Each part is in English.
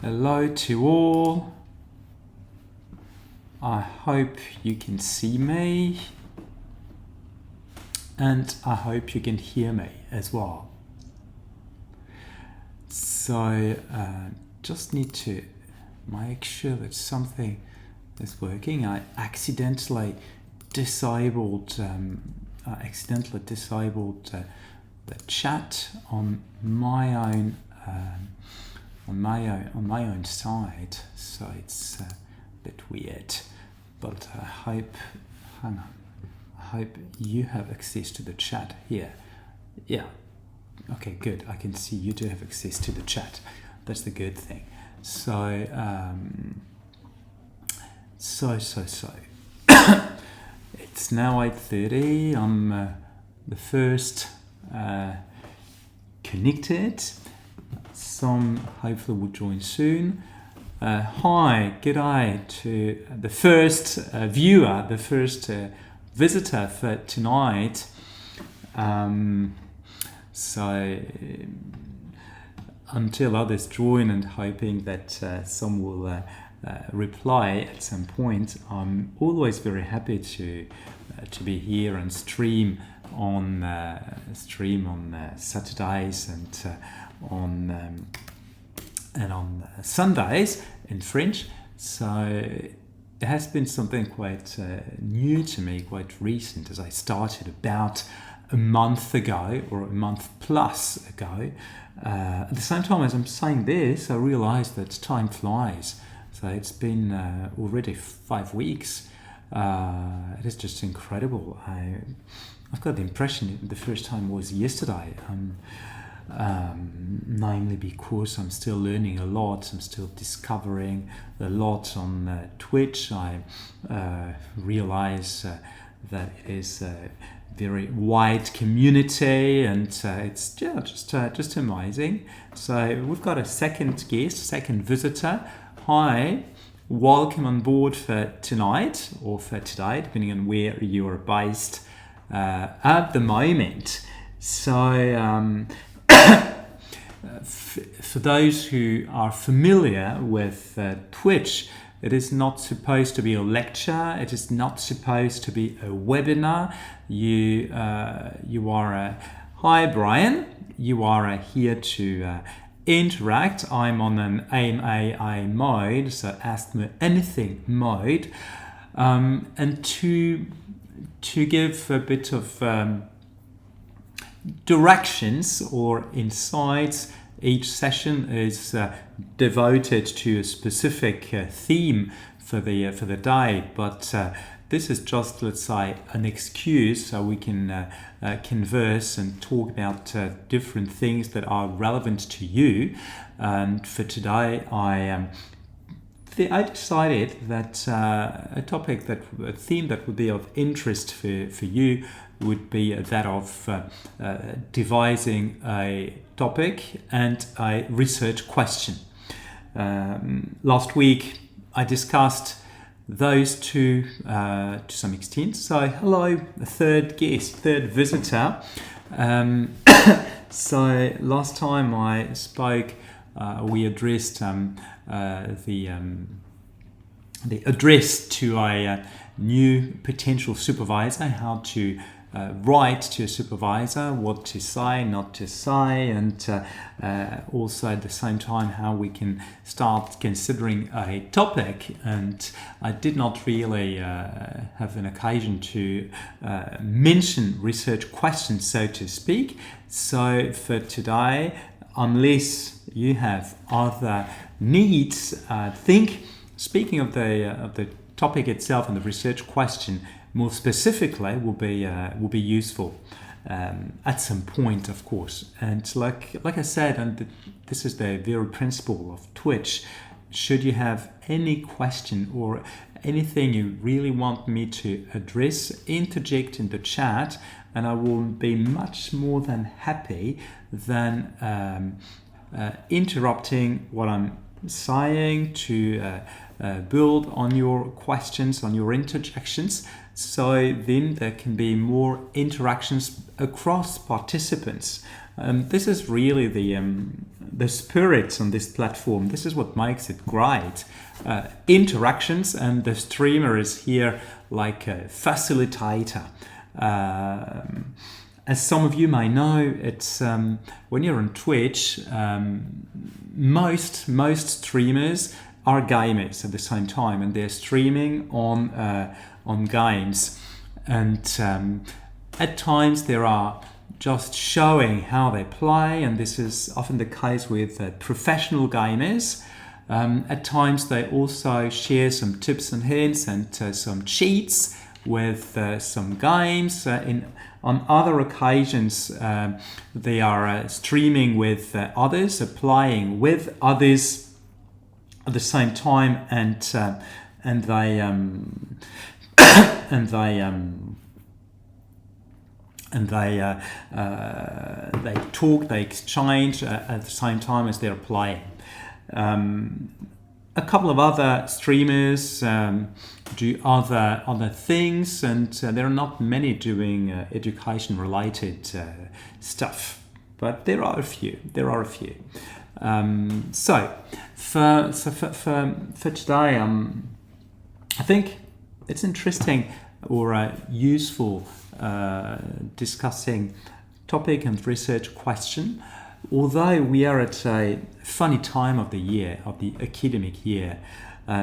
Hello to all. I hope you can see me and I hope you can hear me as well. So just need to make sure that something is working. I accidentally disabled the chat on my own side, so it's a bit weird. But I hope you have access to the chat here. Yeah. Okay, good. I can see you do have access to the chat. That's the good thing. So it's now 8:30. I'm the first connected. Some hopefully will join soon. Hi, g'day to the first viewer, the first visitor for tonight. So until others join and hoping that some will reply at some point, I'm always very happy to be here and stream on Saturdays and on Sundays in French. So it has been something quite new to me, quite recent, as I started about a month ago or a month plus ago. At the same time as I'm saying this, I realized that time flies. So it's been already 5 weeks. It is just incredible. I've got the impression the first time was yesterday. Namely because I'm still learning a lot, I'm still discovering a lot on Twitch. I realize that it is a very wide community, and it's just amazing. So we've got a second guest, second visitor. Hi, welcome on board for tonight or for today, depending on where you are based at the moment. So for those who are familiar with Twitch, it is not supposed to be a lecture. It is not supposed to be a webinar. You are hi Brian. You are here to interact. I'm on an AMA mode, so ask me anything mode, and to give a bit of directions or insights. Each session is devoted to a specific theme for the day, but this is just, let's say, an excuse so we can converse and talk about different things that are relevant to you. And for today, I decided that a theme that would be of interest for you would be that of devising a topic and a research question. Last week I discussed those two to some extent. So hello, third guest, third visitor. So last time I spoke, we addressed the address to a new potential supervisor, how to write to a supervisor, what to say, not to say, and also at the same time how we can start considering a topic. And I did not really have an occasion to mention research questions, so to speak. So for today, unless you have other needs, speaking of the topic itself and the research question more specifically will be useful at some point, of course. And like I said, and this is the very principle of Twitch. Should you have any question or anything you really want me to address, interject in the chat, and I will be much more than happy than interrupting what I'm saying to build on your questions, on your interjections, so then there can be more interactions across participants. This is really the spirit on this platform. This is what makes it great. Interactions, and the streamer is here like a facilitator. As some of you may know, it's when you're on Twitch, most streamers are gamers at the same time, and they're streaming on games. And at times they are just showing how they play, and this is often the case with professional gamers. At times they also share some tips and hints and some cheats with some games. On other occasions, they are streaming with others, playing with others at the same time, and they talk, they exchange at the same time as they're playing. A couple of other streamers do other things, and there are not many doing education-related stuff, but there are a few. So for today, I think it's interesting or useful discussing topic and research question. Although we are at a funny time of the year, of the academic year,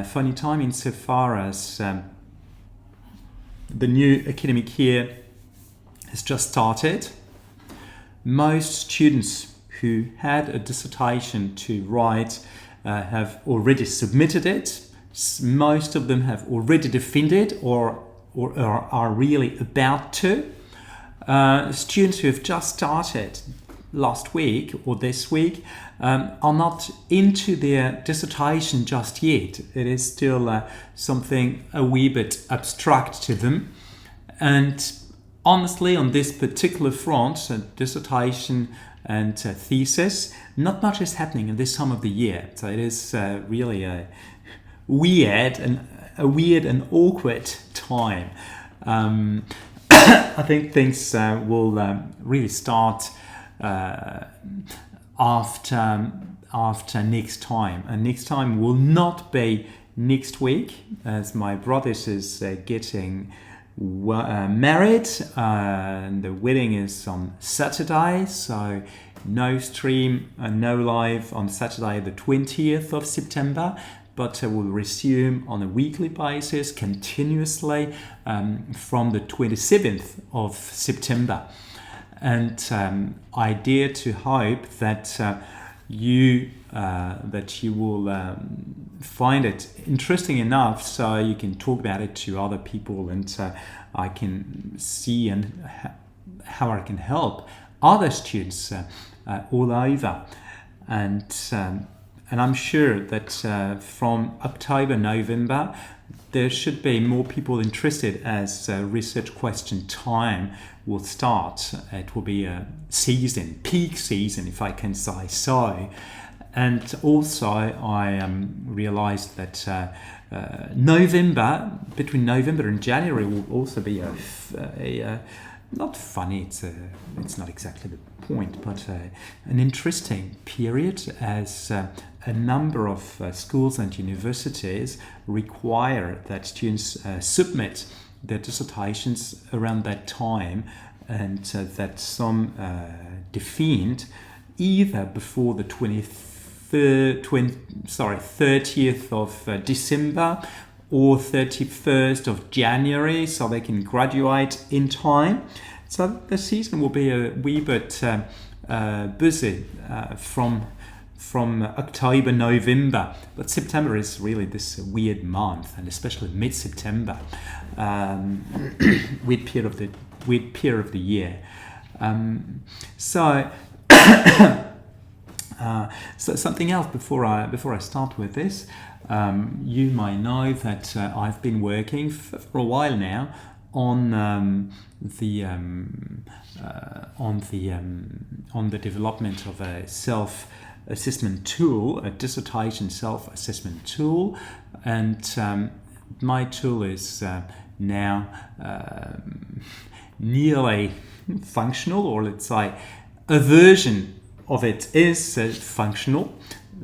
funny time insofar as the new academic year has just started. Most students who had a dissertation to write have already submitted it. Most of them have already defended or are really about to. Students who have just started last week or this week are not into their dissertation just yet. It is still something a wee bit abstract to them. And honestly, on this particular front, dissertation and thesis, not much is happening in this time of the year. So it is really a weird and awkward time. I think things will really start after next time, and next time will not be next week, as my brother is getting married, and the wedding is on Saturday, so no stream and no live on Saturday the 20th of September, but will resume on a weekly basis continuously from the 27th of September. And I dare to hope that you will find it interesting enough so you can talk about it to other people, and I can see and how I can help other students all over. And I'm sure that from October, November, there should be more people interested as research question time will start. It will be a season, peak season, if I can say so. And also, I realized that between November and January will also be a not funny, it's not exactly the point, but an interesting period, as a number of schools and universities require that students submit their dissertations around that time, and that some defend either before the 30th of December or 31st of January, so they can graduate in time. So the season will be a wee bit busy from October, November, but September is really this weird month, and especially mid-September, weird period of the year. So something else before I start with this. You might know that I've been working for a while now on the development of a self-assessment tool, a dissertation self-assessment tool, and my tool is now nearly functional, or let's say a version of it is functional,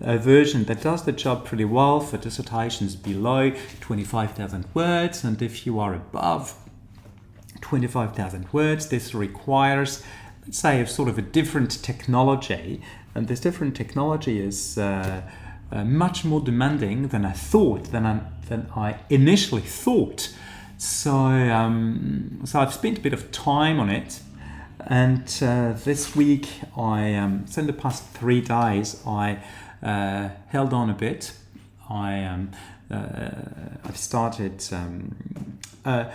a version that does the job pretty well for dissertations below 25,000 words, and if you are above 25,000 words, this requires, let's say, a sort of a different technology, and this different technology is much more demanding than I thought, than I initially thought. So I've spent a bit of time on it, and this week, so in the past 3 days, I held on a bit. I've started a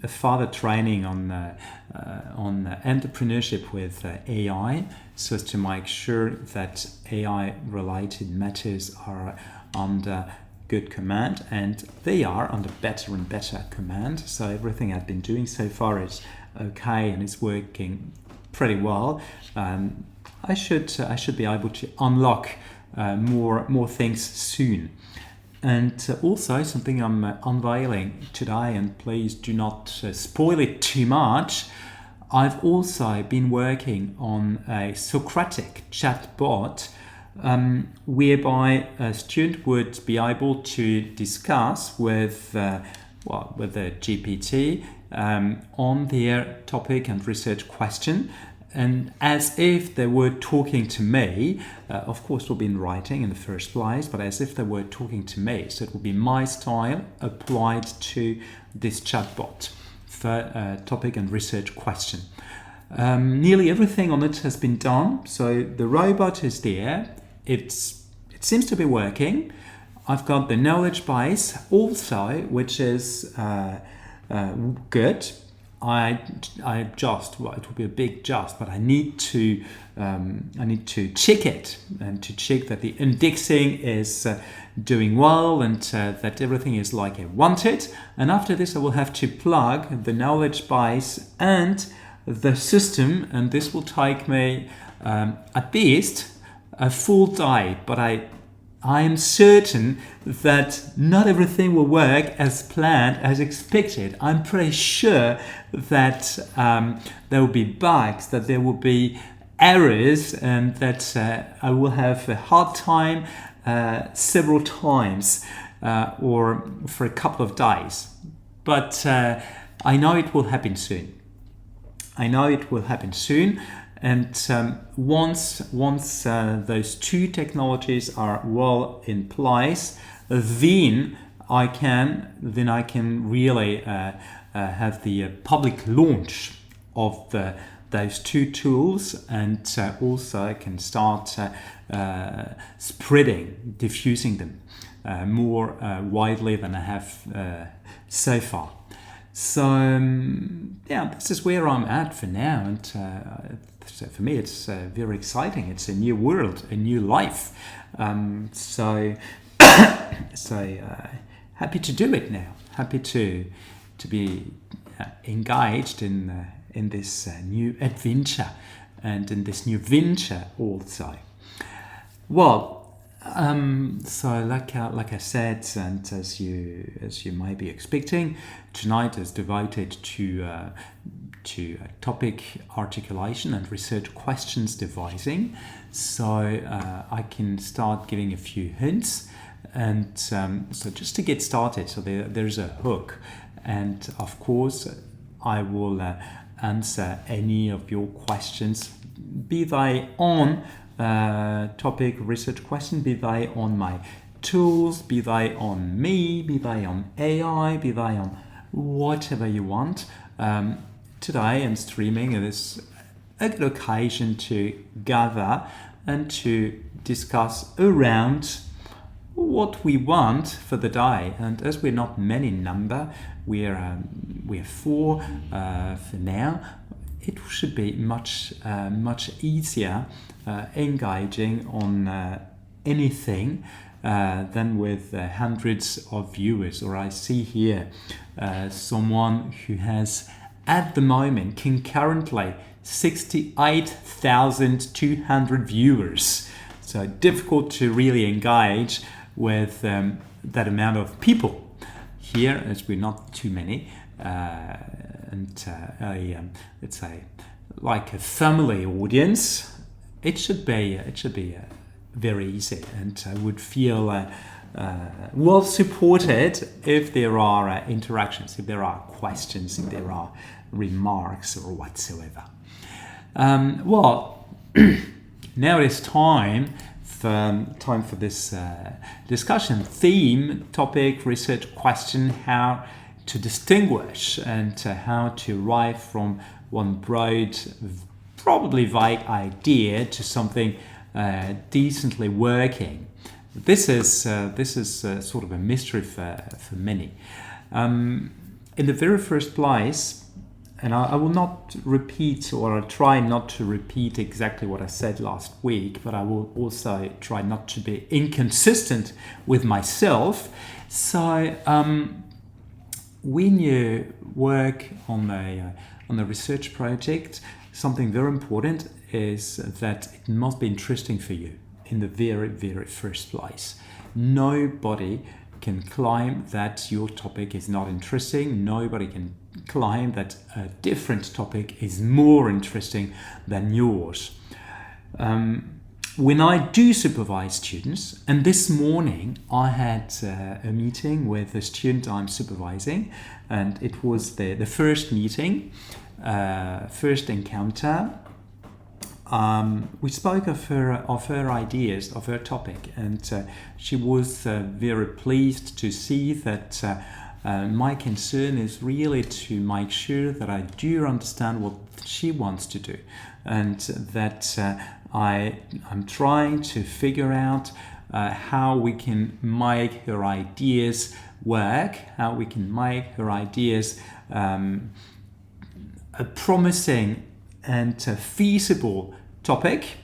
further training on entrepreneurship with AI, so as to make sure that AI-related matters are under good command, and they are under better and better command. So everything I've been doing so far is okay and is working pretty well. I should be able to unlock more things soon. And also something I'm unveiling today, and please do not spoil it too much. I've also been working on a Socratic chatbot, whereby a student would be able to discuss with the GPT on their topic and research question, and as if they were talking to me. Of course, it will be in writing in the first place, but as if they were talking to me. So it will be my style applied to this chatbot for topic and research question. Nearly everything on it has been done. So the robot is there. It seems to be working. I've got the knowledge base also, which is good. It will be a big just, but I need to check it, and to check that the indexing is doing well, and that everything is like I want it. And after this, I will have to plug the knowledge base and the system, and this will take me at least a full day. But I am certain that not everything will work as planned, as expected. I'm pretty sure that there will be bugs, that there will be errors, and that I will have a hard time several times or for a couple of days. But I know it will happen soon. And once those two technologies are well in place, then I can really have the public launch of those two tools, and also I can start diffusing them more widely than I have so far. So this is where I'm at for now, and so for me it's very exciting. It's a new world, a new life. So happy to do it now. Happy to be engaged in this new adventure, and in this new venture also. Well, so like I said, and as you might be expecting, tonight is devoted to topic articulation and research questions devising. So I can start giving a few hints, and so just to get started. So there's a hook, and of course I will answer any of your questions, be they on topic research question, be they on my tools, be they on me, be they on AI, be they on whatever you want. Today I'm streaming, and it's a good occasion to gather and to discuss around what we want for the day. And as we're not many in number, we're 4 for now, it should be much easier engaging on anything than with hundreds of viewers. Or I see here someone who has at the moment concurrently 68,200 viewers. So difficult to really engage with that amount of people here, as we're not too many, and let's say like a family audience it should be very easy, and I would feel well supported if there are interactions, if there are questions, if there are remarks or whatsoever. Well, now it is time for this discussion. Theme, topic, research question, how to distinguish and how to arrive from one broad, probably vague idea to something decently working. This is sort of a mystery for many. In the very first place, and I will not repeat, or I'll try not to repeat exactly what I said last week, but I will also try not to be inconsistent with myself. So when you work on a research project, something very important is that it must be interesting for you in the very, very first place. Nobody can claim that your topic is not interesting. Nobody can claim that a different topic is more interesting than yours. When I do supervise students, and this morning I had a meeting with the student I'm supervising, and it was the first meeting, first encounter. We spoke of her ideas, of her topic, and she was very pleased to see that my concern is really to make sure that I do understand what she wants to do, and that I'm trying to figure out how we can make her ideas work, how we can make her ideas a promising and feasible topic.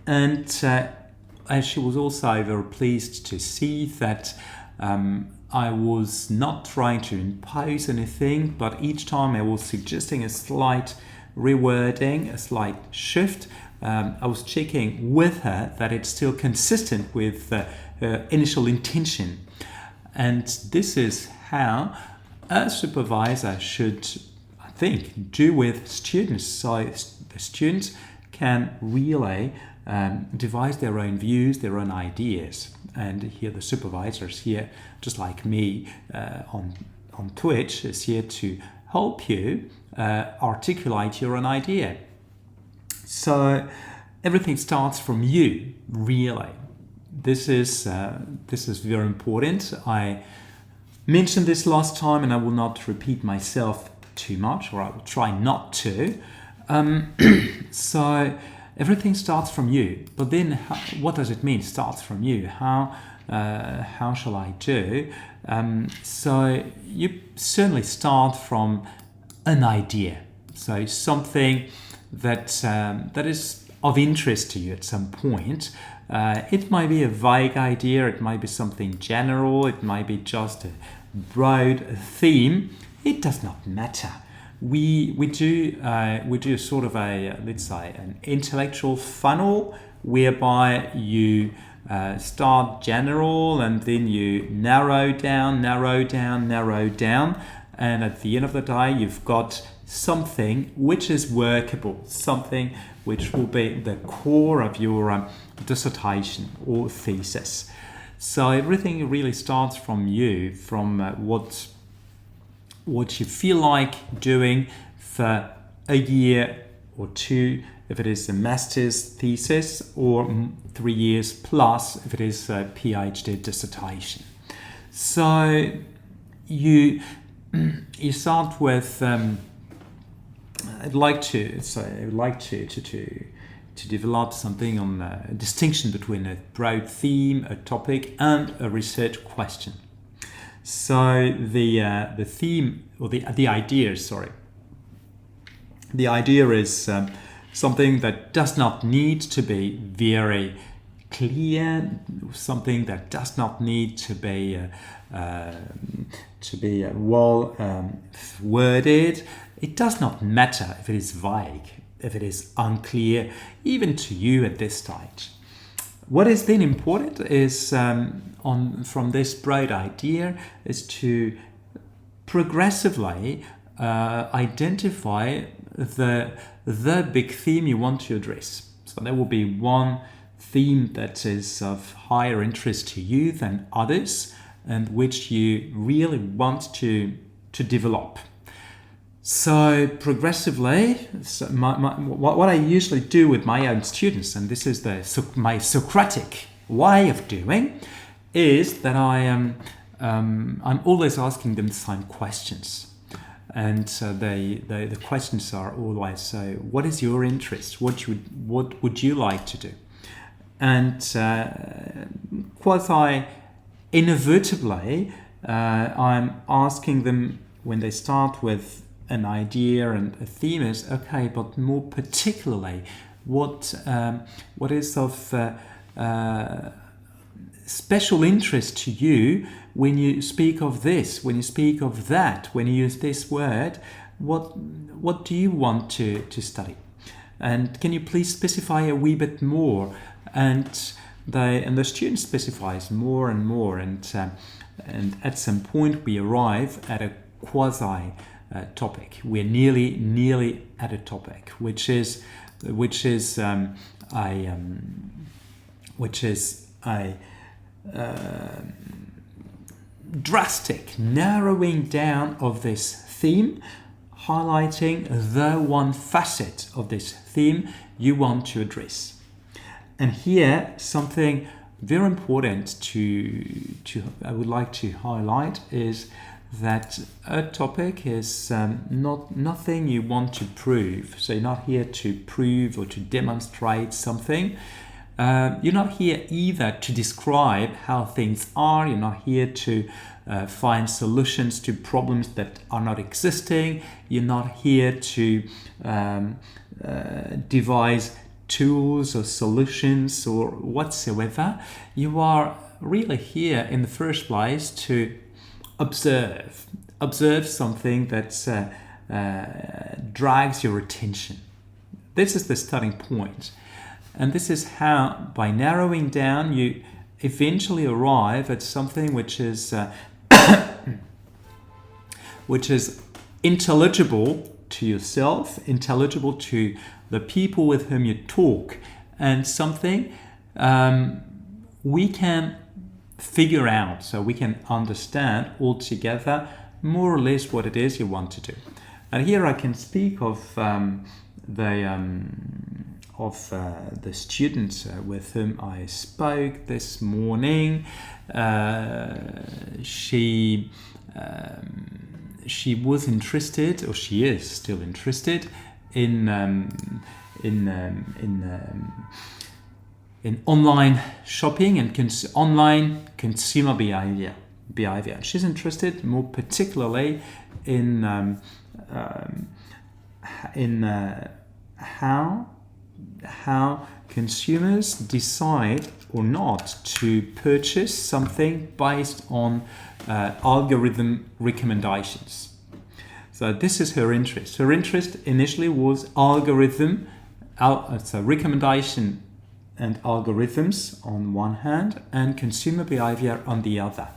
And she was also very pleased to see that I was not trying to impose anything, but each time I was suggesting a slight rewording, a slight shift, I was checking with her that it's still consistent with her initial intention. And this is how a supervisor should, I think, do with students. So the students can really devise their own views, their own ideas. And here the supervisor is here, just like me on Twitch, is here to help you articulate your own idea. So everything starts from you, really. This is very important. I mentioned this last time, and I will not repeat myself too much, or I will try not to. So everything starts from you. But then, what does it mean? Starts from you. How shall I do? So you certainly start from an idea. So something that is of interest to you at some point. It might be a vague idea, it might be something general, it might be just a broad theme. It does not matter. We do sort of a, let's say, an intellectual funnel whereby you start general and then you narrow down, and at the end of the day you've got something which is workable, something which will be the core of your dissertation or thesis. So everything really starts from you, from what you feel like doing for a year or two, if it is a master's thesis, or 3 years plus if it is a PhD dissertation. So you start with I'd like to develop something on a distinction between a broad theme, a topic, and a research question. So the theme, or the idea, the idea is something that does not need to be very clear, something that does not need to be well worded. It does not matter if it is vague, if it is unclear, even to you at this stage. What has been important is, from this broad idea, is to progressively identify the big theme you want to address. So there will be one theme that is of higher interest to you than others and which you really want to develop. So progressively, what I usually do with my own students, and this is my Socratic way of doing, is that I'm always asking them the same questions. And the questions are always, so what is your interest? What would you like to do? And quasi inevitably, I'm asking them, when they start with an idea and a theme, is okay, but more particularly, what is of special interest to you when you speak of this, when you speak of that, when you use this word? What do you want to study? And can you please specify a wee bit more? And the student specifies more and more, and at some point we arrive at a quasi topic. We're nearly at a topic, which is a drastic narrowing down of this theme, highlighting the one facet of this theme you want to address. And here, something very important I would like to highlight is that a topic is nothing you want to prove. So you're not here to prove or to demonstrate something. You're not here either to describe how things are. You're not here to find solutions to problems that are not existing. You're not here to devise tools or solutions or whatsoever. You are really here in the first place to observe something that drags your attention. This is the starting point. And this is how, by narrowing down, you eventually arrive at something which is intelligible to yourself, intelligible to the people with whom you talk, and something we can figure out, so we can understand altogether more or less what it is you want to do. And here I can speak of the student with whom I spoke this morning. She was interested, or she is still interested, in online shopping and online consumer behavior. She's interested more particularly in how consumers decide or not to purchase something based on algorithm recommendations. So this is her interest. Her interest initially was algorithm, so recommendation and algorithms on one hand, and consumer behavior on the other.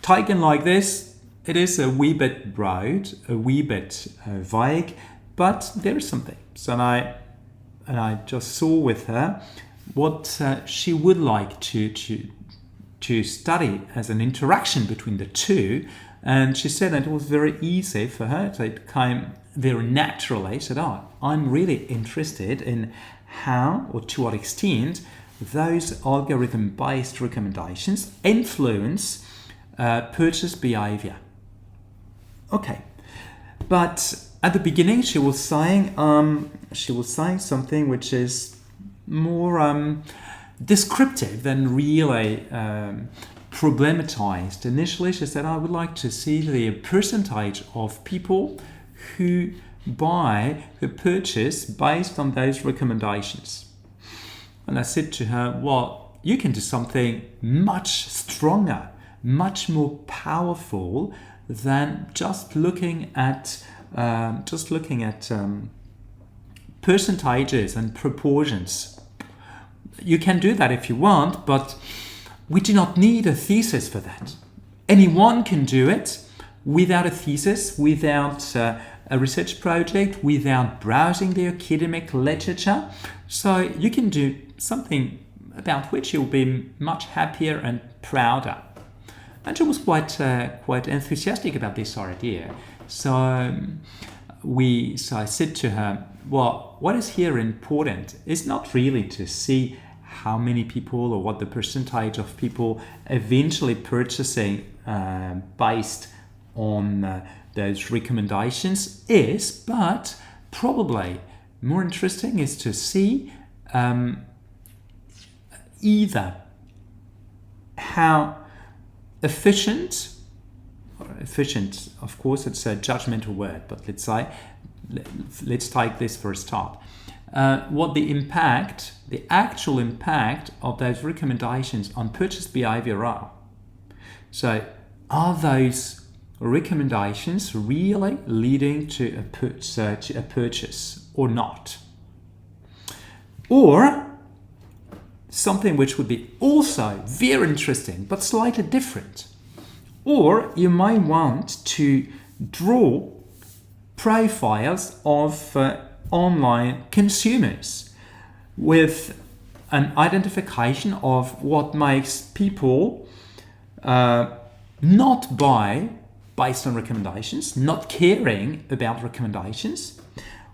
Taken like this, it is a wee bit broad, a wee bit vague, but there is something. So I just saw with her what she would like to study as an interaction between the two. And she said that it was very easy for her. So it came very naturally. She said, I'm really interested in how, or to what extent, those algorithm-based recommendations influence purchase behavior. Okay, but at the beginning she was saying something which is more descriptive than really problematized. Initially she said, I would like to see the percentage of people who purchase based on those recommendations. And I said to her, well, you can do something much stronger, much more powerful than just looking at percentages and proportions. You can do that if you want, but we do not need a thesis for that. Anyone can do it without a thesis, without a research project without browsing the academic literature. So you can do something about which you'll be much happier and prouder. And she was quite enthusiastic about this idea. So I said to her, well, what is here important is not really to see how many people or what the percentage of people eventually purchasing based on those recommendations is, but probably more interesting is to see either how efficient, of course it's a judgmental word, but let's take this for a start. What the actual impact of those recommendations on purchase behavior are. So are those recommendations really leading to a purchase or not? Or something which would be also very interesting but slightly different. Or you might want to draw profiles of online consumers with an identification of what makes people not buy based on recommendations, not caring about recommendations,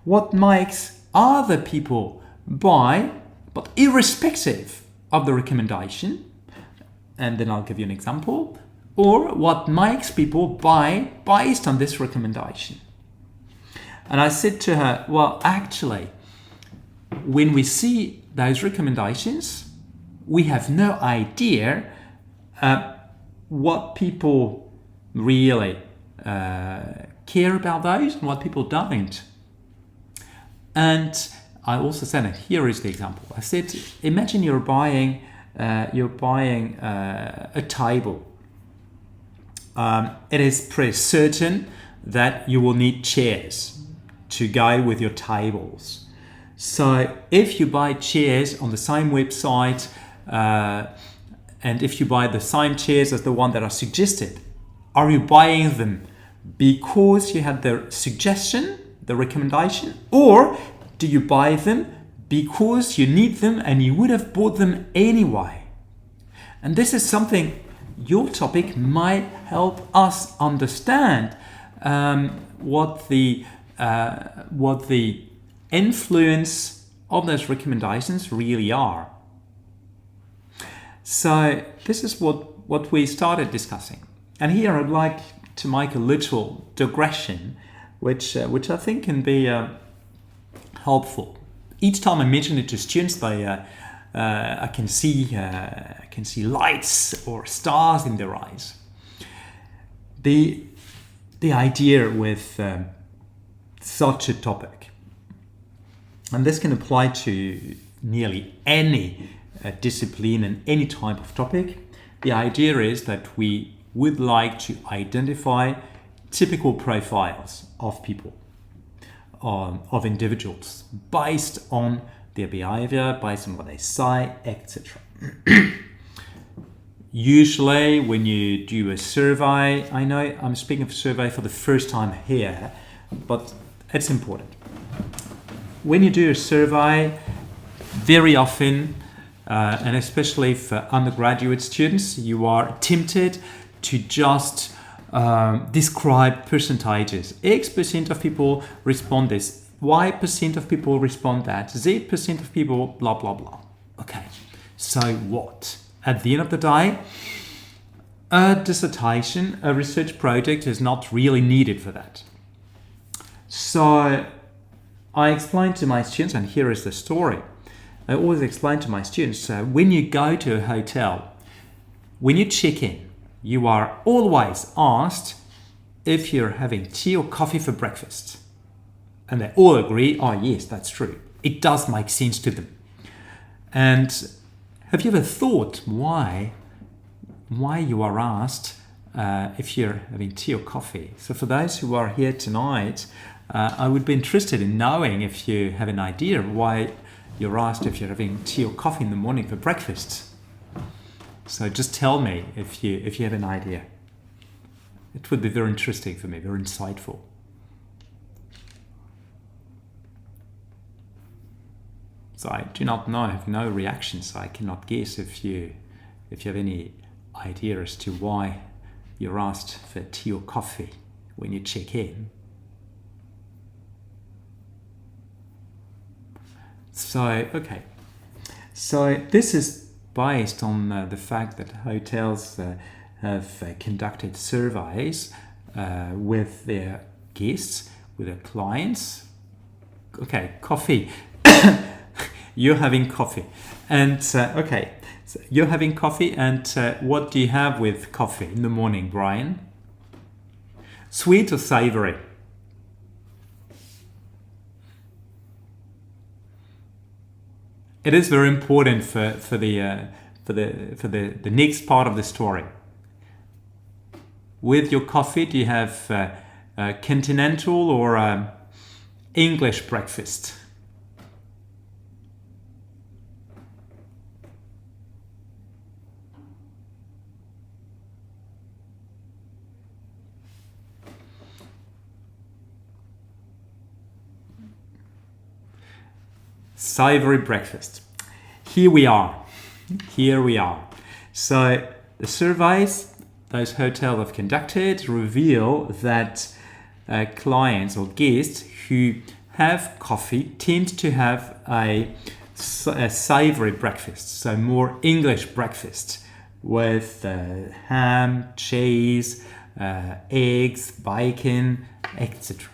what makes other people buy but irrespective of the recommendation, and then I'll give you an example, or what makes people buy based on this recommendation. And I said to her, well, actually, when we see those recommendations, we have no idea what people really care about those and what people don't. And I also said, and here is the example. I said, imagine you're buying a table. It is pretty certain that you will need chairs to go with your tables. So if you buy chairs on the same website, and if you buy the same chairs as the one that are suggested, are you buying them because you had the suggestion, the recommendation, or do you buy them because you need them and you would have bought them anyway? And this is something your topic might help us understand what the influence of those recommendations really are. So this is what we started discussing. And here I'd like to make a little digression, which I think can be helpful. Each time I mention it to students, I can see lights or stars in their eyes. The idea with such a topic, and this can apply to nearly any discipline and any type of topic. The idea is that we would like to identify typical profiles of people, of individuals, based on their behavior, based on what they say, etc. Usually when you do a survey, I know I'm speaking of a survey for the first time here, but it's important. When you do a survey, very often, and especially for undergraduate students, you are tempted to just describe percentages. X% of people respond this, Y% of people respond that, Z% of people blah blah blah. Okay, so what? At the end of the day, a dissertation, a research project is not really needed for that. So I explained to my students, and here is the story. I always explain to my students, when you go to a hotel, when you check in, you are always asked if you're having tea or coffee for breakfast. And they all agree, oh yes, that's true. It does make sense to them. And have you ever thought why you are asked if you're having tea or coffee? So for those who are here tonight, I would be interested in knowing if you have an idea of why you're asked if you're having tea or coffee in the morning for breakfast. So just tell me if you have an idea. It would be very interesting for me, very insightful. So I do not know, I have no reaction, so I cannot guess if you have any idea as to why you're asked for tea or coffee when you check in. So, okay. So this is based on the fact that hotels have conducted surveys with their guests, with their clients. Okay, coffee. You're having coffee. And, okay, so you're having coffee, and what do you have with coffee in the morning, Brian? Sweet or savory? It is very important for the next part of the story. With your coffee, do you have continental or English breakfast? Savory breakfast. Here we are. So the surveys those hotels have conducted reveal that clients or guests who have coffee tend to have a savory breakfast, so more English breakfast with ham, cheese, eggs, bacon, etc.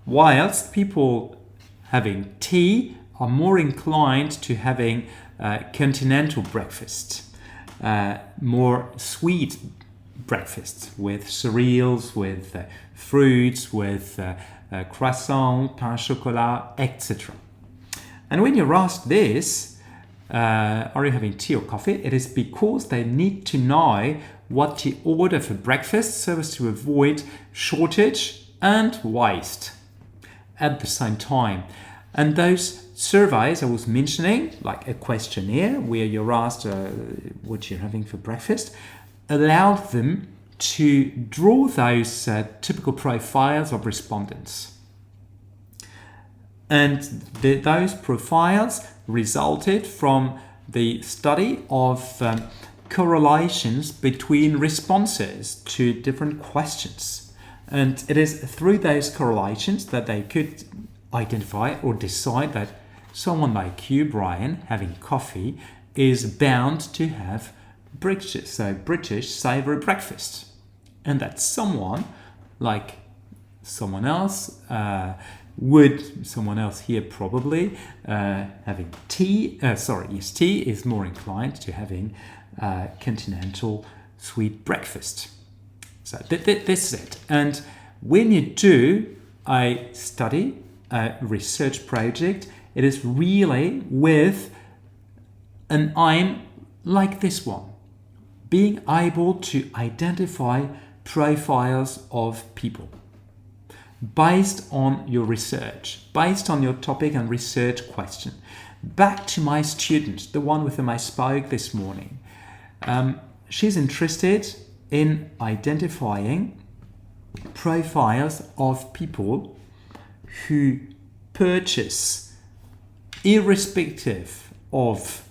Whilst people having tea are more inclined to having continental breakfast, more sweet breakfast with cereals, with fruits, with croissant, pain au chocolat, etc. And when you're asked this, are you having tea or coffee? It is because they need to know what to order for breakfast so as to avoid shortage and waste at the same time. And those surveys I was mentioning, like a questionnaire where you're asked what you're having for breakfast, allowed them to draw those typical profiles of respondents. And those profiles resulted from the study of correlations between responses to different questions. And it is through those correlations that they could identify or decide that someone like you, Brian, having coffee is bound to have British savoury breakfast. And that someone like someone else here probably having tea, tea is more inclined to having continental sweet breakfast. So this is it. And when you do a study, a research project, it is really with an aim like this one, being able to identify profiles of people based on your research, based on your topic and research question. Back to my student, the one with whom I spoke this morning. She's interested in identifying profiles of people who purchase irrespective of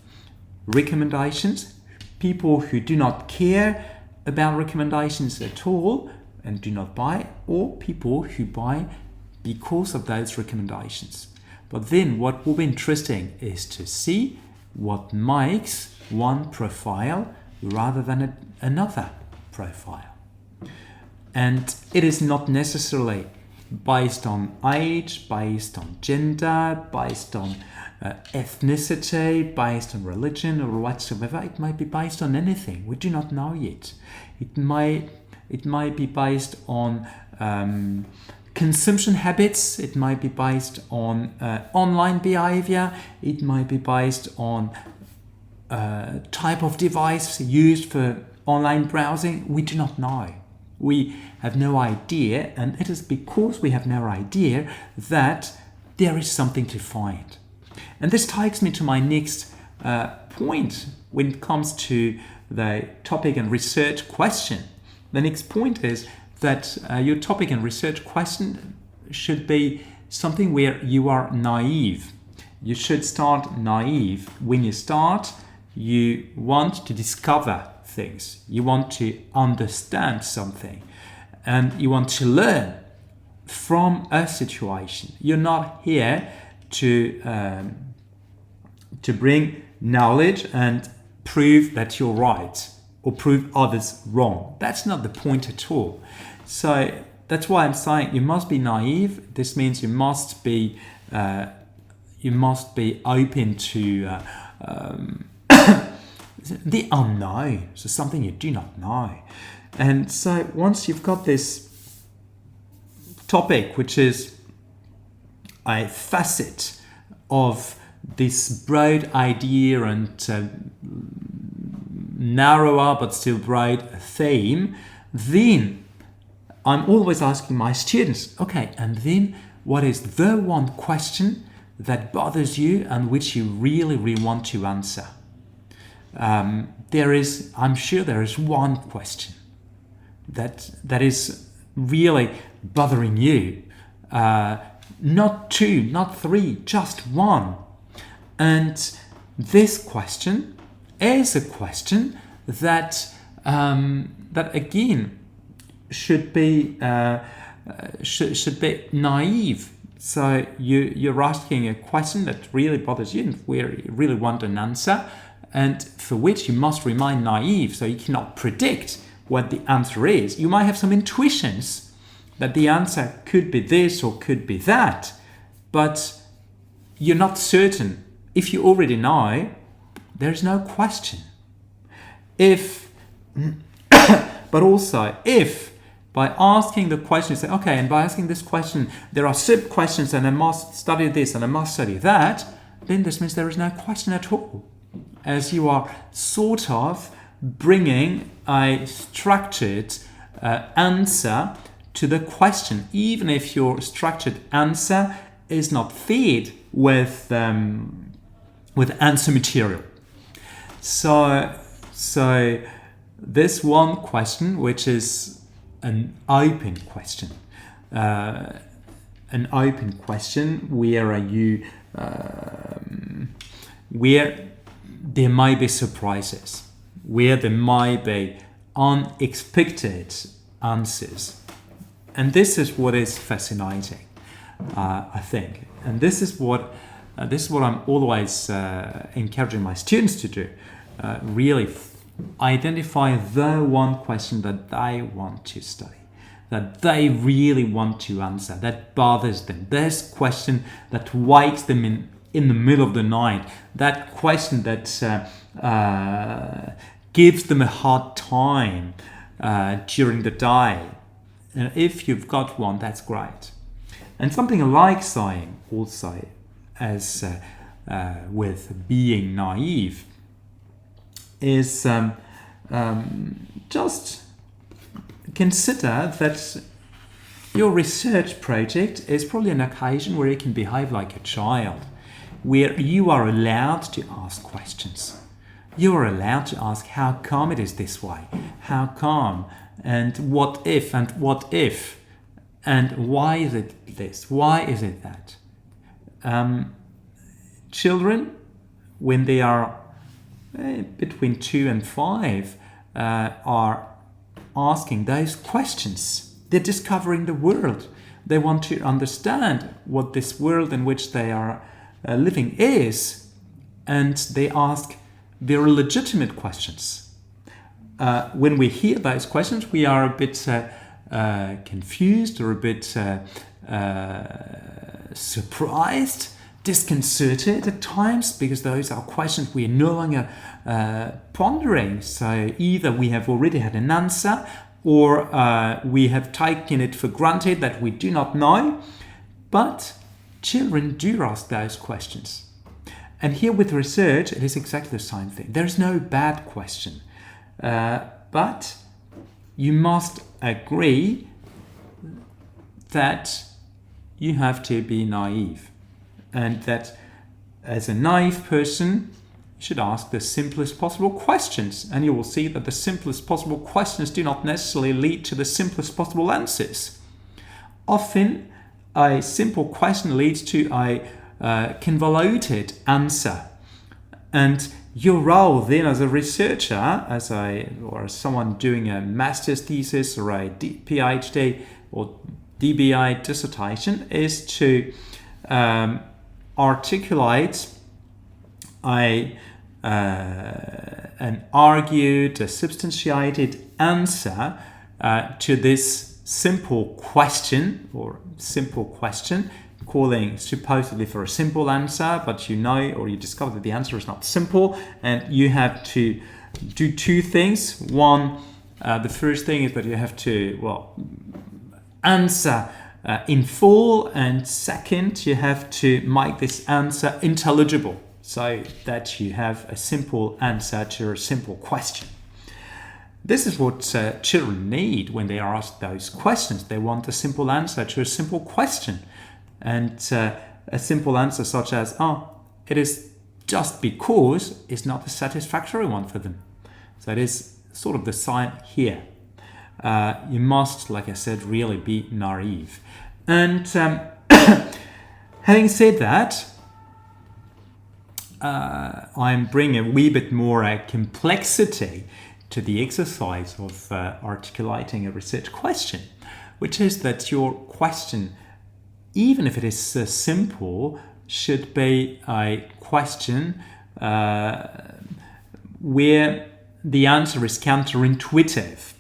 recommendations, people who do not care about recommendations at all and do not buy, or people who buy because of those recommendations. But then what will be interesting is to see what makes one profile rather than another profile. And it is not necessarily based on age, based on gender, based on ethnicity, based on religion or whatsoever. It might be based on anything. We do not know yet. It might be based on consumption habits. It might be based on online behavior. It might be based on type of device used for online browsing. We do not know. We have no idea, and it is because we have no idea that there is something to find. And this takes me to my next point when it comes to the topic and research question. The next point is that your topic and research question should be something where you are naive. You should start naive. When you start, you want to discover things. You want to understand something. And you want to learn from a situation. You're not here to bring knowledge and prove that you're right or prove others wrong. That's not the point at all. So that's why I'm saying you must be naive. This means you must be open to the unknown, so something you do not know. And so once you've got this topic, which is a facet of this broad idea and narrower but still broad theme, then I'm always asking my students, okay, and then what is the one question that bothers you and which you really, really want to answer? I'm sure there is one question that is really bothering you. Not two, not three, just one. And this question is a question that again should be naive. So you're asking a question that really bothers you and where you really want an answer, and for which you must remain naive. So you cannot predict what the answer is. You might have some intuitions that the answer could be this or could be that, but you're not certain. If you already know, there's no question. But also, if by asking the question, you say, okay, and by asking this question, there are sub-questions and I must study this and I must study that, then this means there is no question at all, as you are sort of bringing a structured answer to the question, even if your structured answer is not fed with answer material. So this one question, which is an open question where there might be surprises, where there might be unexpected answers. And this is what is fascinating, I think. And this is what I'm always encouraging my students to do. Really identify the one question that they want to study, that they really want to answer, that bothers them. This question that wakes them in the middle of the night, that question that gives them a hard time during the day. And if you've got one, that's great. And something I like saying also, as with being naive, is just consider that your research project is probably an occasion where you can behave like a child, where you are allowed to ask questions. You are allowed to ask, how come it is this way? How come? And what if? And what if? And why is it this? Why is it that? Children, when they are between 2 and 5, are asking those questions. They're discovering the world. They want to understand what this world in which they are living is, and they ask very legitimate questions. When we hear those questions, we are a bit confused or a bit surprised, disconcerted at times, because those are questions we are no longer pondering. So either we have already had an answer, or we have taken it for granted that we do not know. But children do ask those questions. And here with research, it is exactly the same thing. There is no bad question. But you must agree that you have to be naive. And that as a naive person, you should ask the simplest possible questions. And you will see that the simplest possible questions do not necessarily lead to the simplest possible answers. Often, a simple question leads to a convoluted answer. And your role then as a researcher, or as someone doing a master's thesis or a PhD or DBA dissertation, is to articulate an argued, a substantiated answer to this simple question, calling supposedly for a simple answer, but you know, or you discover that the answer is not simple, and you have to do two things. One, the first thing is that you have to, answer in full, and second, you have to make this answer intelligible so that you have a simple answer to a simple question. This is what children need when they are asked those questions. They want a simple answer to a simple question. And a simple answer such as, it is just because, is not a satisfactory one for them. So it is sort of the sign here. You must, like I said, really be naive. And having said that, I'm bringing a wee bit more complexity to the exercise of articulating a research question, which is that your question, even if it is simple, should be a question where the answer is counterintuitive,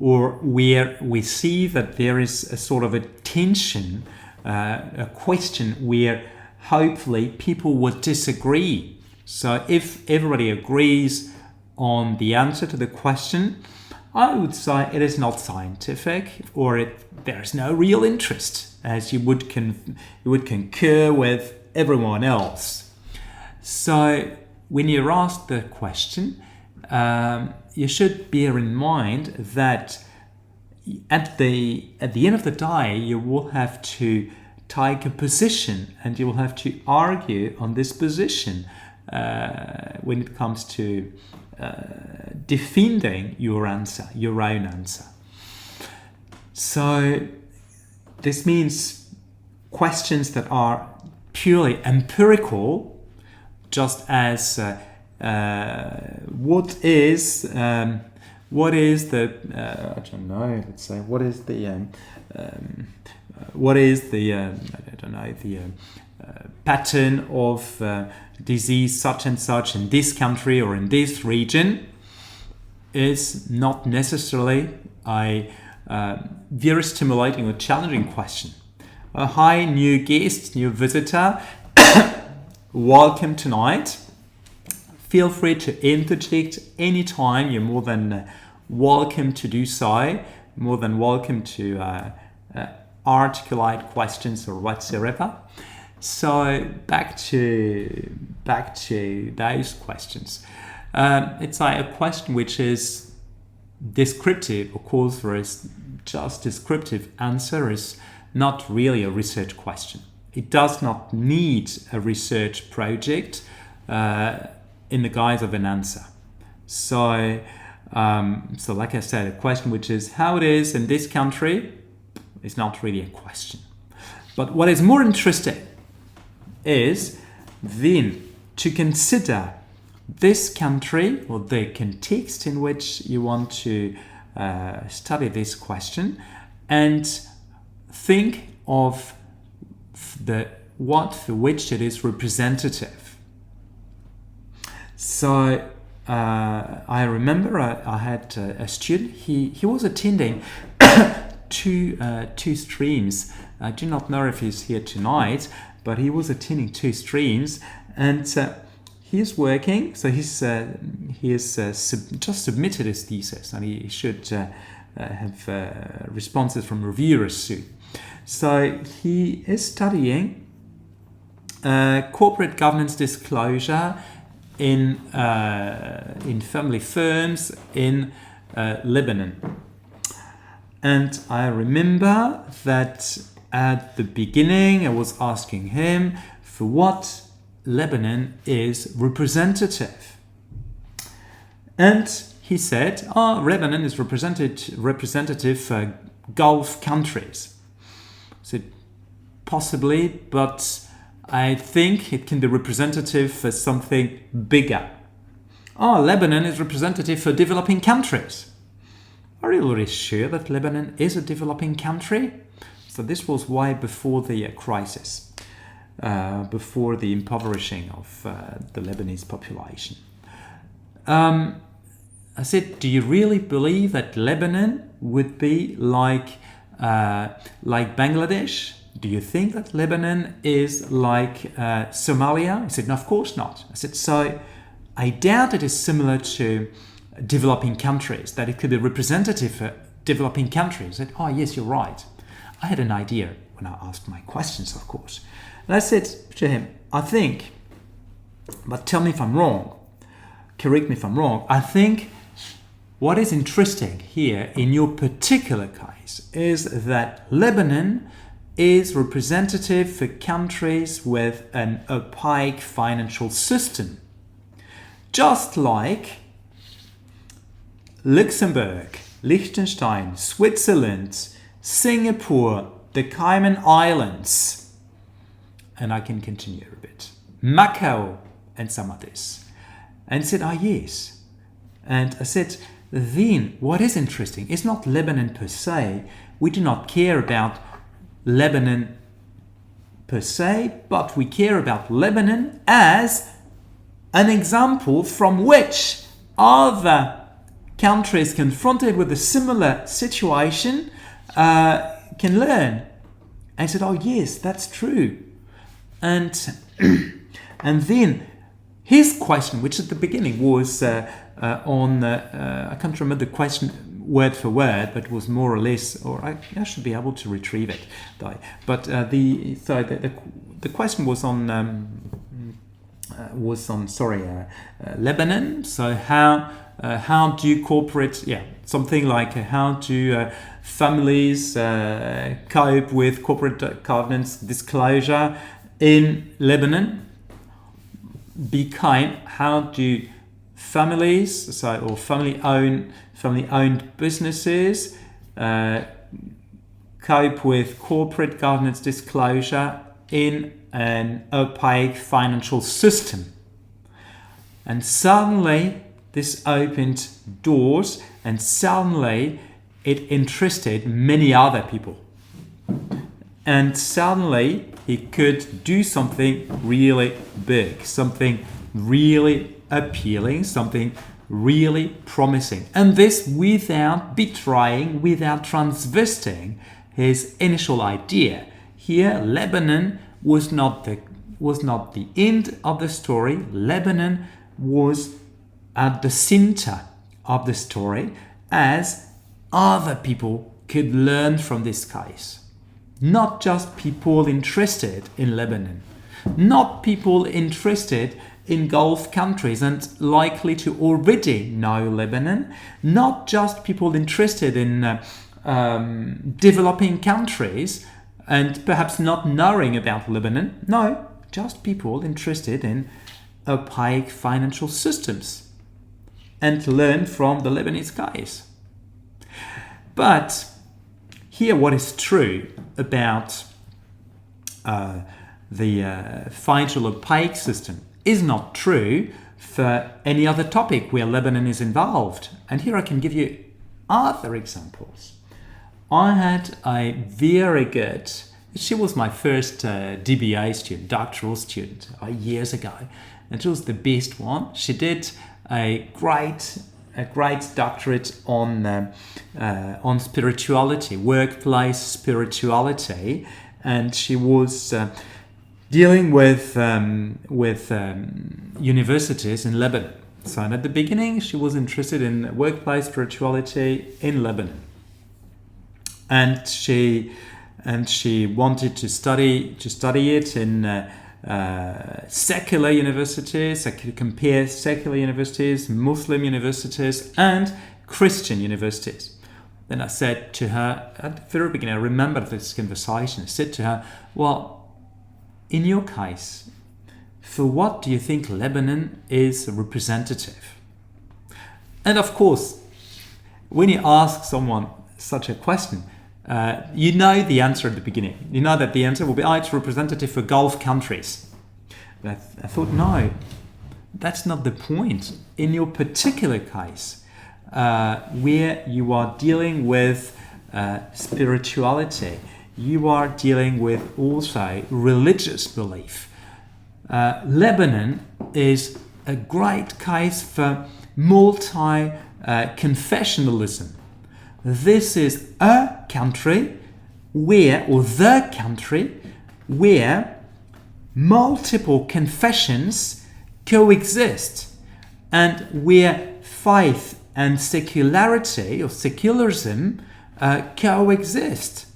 or where we see that there is a sort of a tension, a question where hopefully people would disagree. So if everybody agrees on the answer to the question, I would say it is not scientific, or there's no real interest, as you would concur with everyone else. So when you're asked the question, you should bear in mind that at the end of the day, you will have to take a position, and you will have to argue on this position when it comes to defending your answer, your own answer. So this means questions that are purely empirical, just as what is the I don't know, let's say what is the pattern of disease such and such in this country or in this region, is not necessarily a very stimulating or challenging question. Hi, new guest, new visitor, welcome tonight. Feel free to interject anytime. You're more than welcome to do so, more than welcome to articulate questions or whatsoever. So back to those questions. It's like a question which is descriptive, or calls for a just descriptive answer, is not really a research question. It does not need a research project in the guise of an answer. So like I said, a question which is how it is in this country is not really a question. But what is more interesting is then to consider this country, or the context in which you want to study this question, and think of what for which it is representative. So I remember I had a student. He was attending two streams. I do not know if he's here tonight, but he was attending two streams, and he's working. So he has just submitted his thesis, and he should have responses from reviewers soon. So he is studying corporate governance disclosure in family firms in Lebanon. And I remember that at the beginning I was asking him for what Lebanon is representative. And he said, Lebanon is representative for Gulf countries. I said, possibly, but I think it can be representative for something bigger. Oh, Lebanon is representative for developing countries. Are you really sure that Lebanon is a developing country? So this was way before the crisis, before the impoverishing of the Lebanese population. I said, do you really believe that Lebanon would be like Bangladesh? Do you think that Lebanon is like Somalia? He said, no, of course not. I said, so I doubt it is similar to developing countries, that it could be representative for developing countries. I said, oh, yes, you're right. I had an idea when I asked my questions, of course. And I said to him, I think, but tell me if I'm wrong, correct me if I'm wrong, I think what is interesting here in your particular case is that Lebanon is representative for countries with an opaque financial system. Just like Luxembourg, Liechtenstein, Switzerland, Singapore, the Cayman Islands, and I can continue a bit, Macau and some others. And said, ah, yes. And I said, then what is interesting is not Lebanon per se. We do not care about Lebanon per se, but we care about Lebanon as an example from which other countries confronted with a similar situation can learn. I said, oh yes, that's true. And then his question, which at the beginning was on, I can't remember the question word for word, but was more or less, or I should be able to retrieve it. But the question was on Lebanon. So how do you cooperate? Yeah, something like how do families cope with corporate governance disclosure in Lebanon? Became how do families, or family-owned businesses cope with corporate governance disclosure in an opaque financial system? And suddenly this opened doors, and suddenly it interested many other people. And suddenly he could do something really big, something really appealing, something really promising. And this without betraying, without transvesting his initial idea. Here, Lebanon was not the end of the story. Lebanon was at the center of the story, as other people could learn from this case. Not just people interested in Lebanon, not people interested in Gulf countries and likely to already know Lebanon, not just people interested in developing countries and perhaps not knowing about Lebanon. No, just people interested in opaque financial systems and learn from the Lebanese case. But here what is true about the financial opaque system is not true for any other topic where Lebanon is involved. And here I can give you other examples. I had a very good, she was my first DBA student, doctoral student, years ago. And she was the best one. She did a great doctorate on spirituality, workplace spirituality, and she was dealing with universities in Lebanon. So at the beginning, she was interested in workplace spirituality in Lebanon, and she wanted to study it in secular universities. I could compare secular universities, Muslim universities, and Christian universities. Then I said to her at the very beginning, I remember this conversation, I said to her, well, in your case, for what do you think Lebanon is representative? And of course, when you ask someone such a question, You know the answer at the beginning. You know that the answer will be, it's representative for Gulf countries. But I thought, no, that's not the point. In your particular case, where you are dealing with spirituality, you are dealing with also religious belief. Lebanon is a great case for multi-confessionalism. This is a country where, or the country where multiple confessions coexist and where faith and secularity or secularism coexist.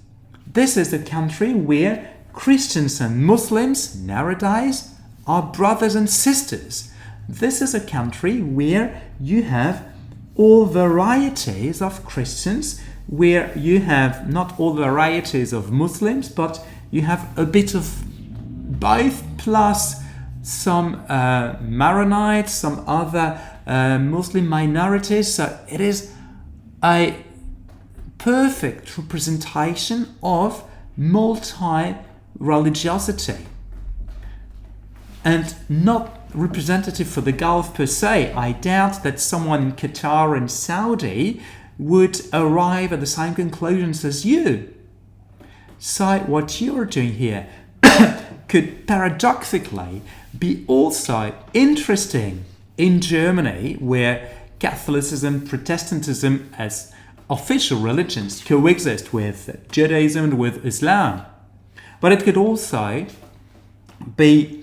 This is a country where Christians and Muslims nowadays are brothers and sisters. This is a country where you have all varieties of Christians, where you have not all varieties of Muslims, but you have a bit of both, plus some Maronites, some other Muslim minorities. So it is a perfect representation of multi-religiosity, and not representative for the Gulf per se. I doubt that someone in Qatar and Saudi would arrive at the same conclusions as you. So what you're doing here could paradoxically be also interesting in Germany, where Catholicism, Protestantism as official religions coexist with Judaism and with Islam. But it could also be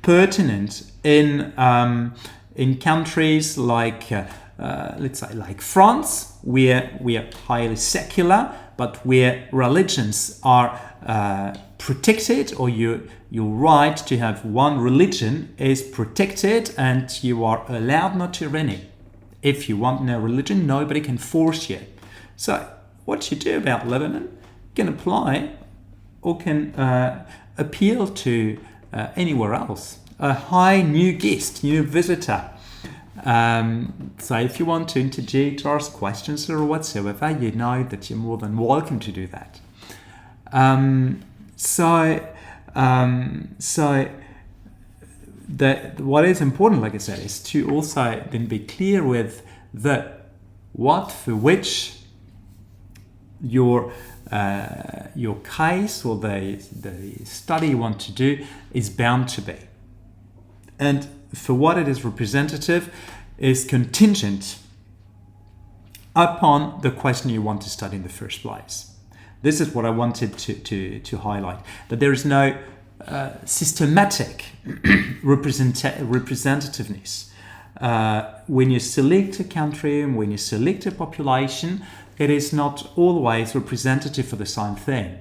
pertinent in countries like let's say like France, where we are highly secular, but where religions are protected, or your right to have one religion is protected, and you are allowed not to have any. If you want no religion, nobody can force you. So what you do about Lebanon can apply or can appeal to anywhere else. A high new guest, new visitor. So if you want to interject or ask questions or whatsoever, you know that you're more than welcome to do that. What is important, like I said, is to also then be clear with the what for which your case or the study you want to do is bound to be, and for what it is representative is contingent upon the question you want to study in the first place. This is what I wanted to highlight, that there is no systematic representativeness. When you select a country and when you select a population, it is not always representative for the same thing.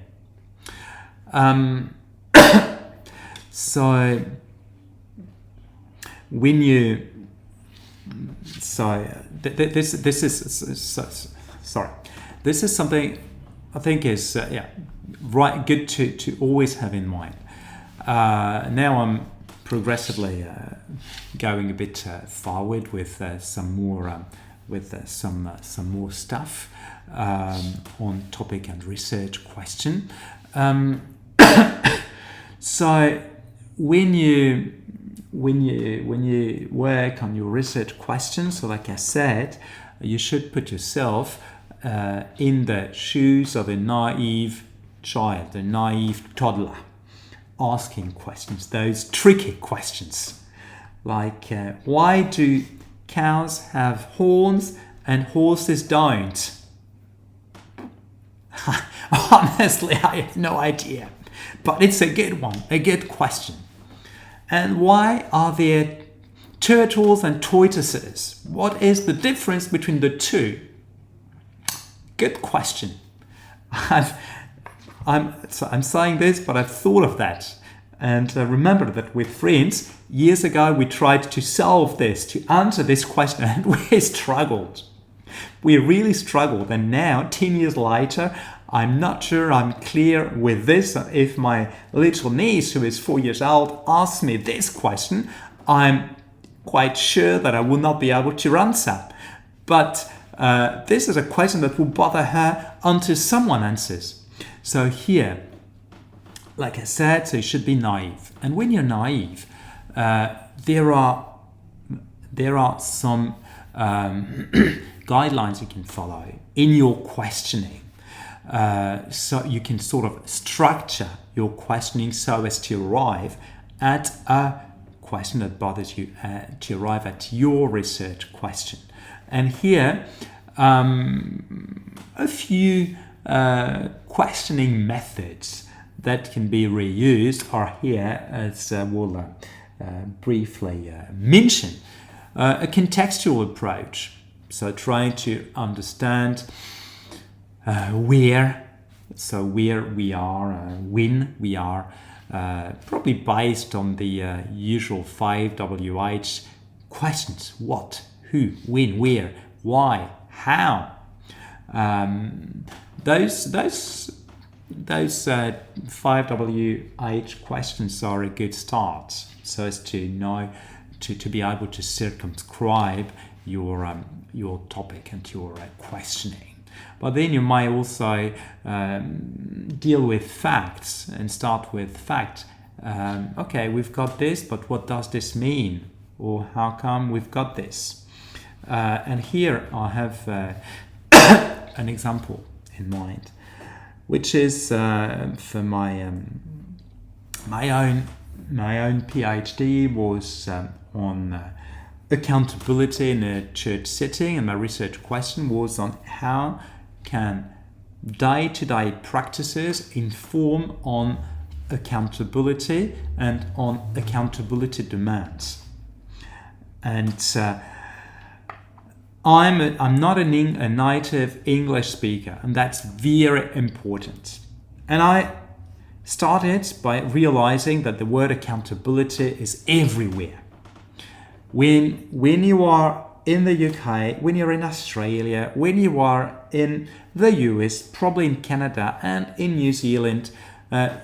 So when you this is something I think is right good to always have in mind. Now I'm progressively going a bit forward with some more stuff on topic and research question. So when you work on your research questions, so like I said, you should put yourself in the shoes of a naive child, a naive toddler, asking questions, those tricky questions, like why do cows have horns and horses don't? Honestly, I have no idea, but it's a good one, a good question. And why are there turtles and tortoises? What is the difference between the two? Good question. I'm saying this, but I've thought of that. And remember that with friends, years ago, we tried to solve this, to answer this question, and we struggled. We really struggled. And now, 10 years later, I'm not sure I'm clear with this. If my little niece, who is 4 years old, asks me this question, I'm quite sure that I will not be able to answer. But this is a question that will bother her until someone answers. So here, like I said, so you should be naive. And when you're naive, there are some guidelines you can follow in your questioning. So you can sort of structure your questioning so as to arrive at a question that bothers you, to arrive at your research question. And here, a few questioning methods that can be reused are here, as we'll briefly mention. A contextual approach, so trying to understand where we are, when we are, probably based on the usual 5 WH questions: what, who, when, where, why, how. Those 5 WH questions are a good start, so as to know to be able to circumscribe your topic and your questioning. But then you might also deal with facts and start with fact. Okay, we've got this, but what does this mean? Or how come we've got this? And here I have an example in mind, which is for my own PhD was on accountability in a church setting, and my research question was on how can day-to-day practices inform on accountability and on accountability demands. And I'm not a native English speaker, and that's very important. And I started by realizing that the word accountability is everywhere. When you are in the UK, when you're in Australia, when you are in the US, probably in Canada and in New Zealand,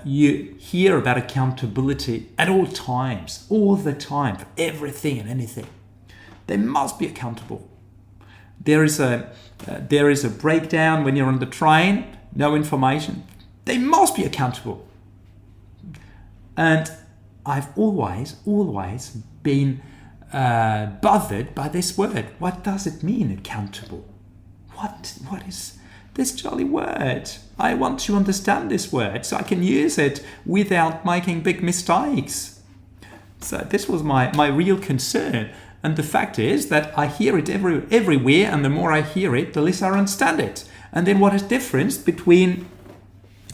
you hear about accountability at all times, all the time, for everything and anything. They must be accountable. There is a breakdown when you're on the train, no information. They must be accountable. And I've always been bothered by this word. What does it mean, accountable? What is this jolly word? I want to understand this word so I can use it without making big mistakes. So this was my real concern. And the fact is that I hear it everywhere, and the more I hear it, the less I understand it. And then what is the difference between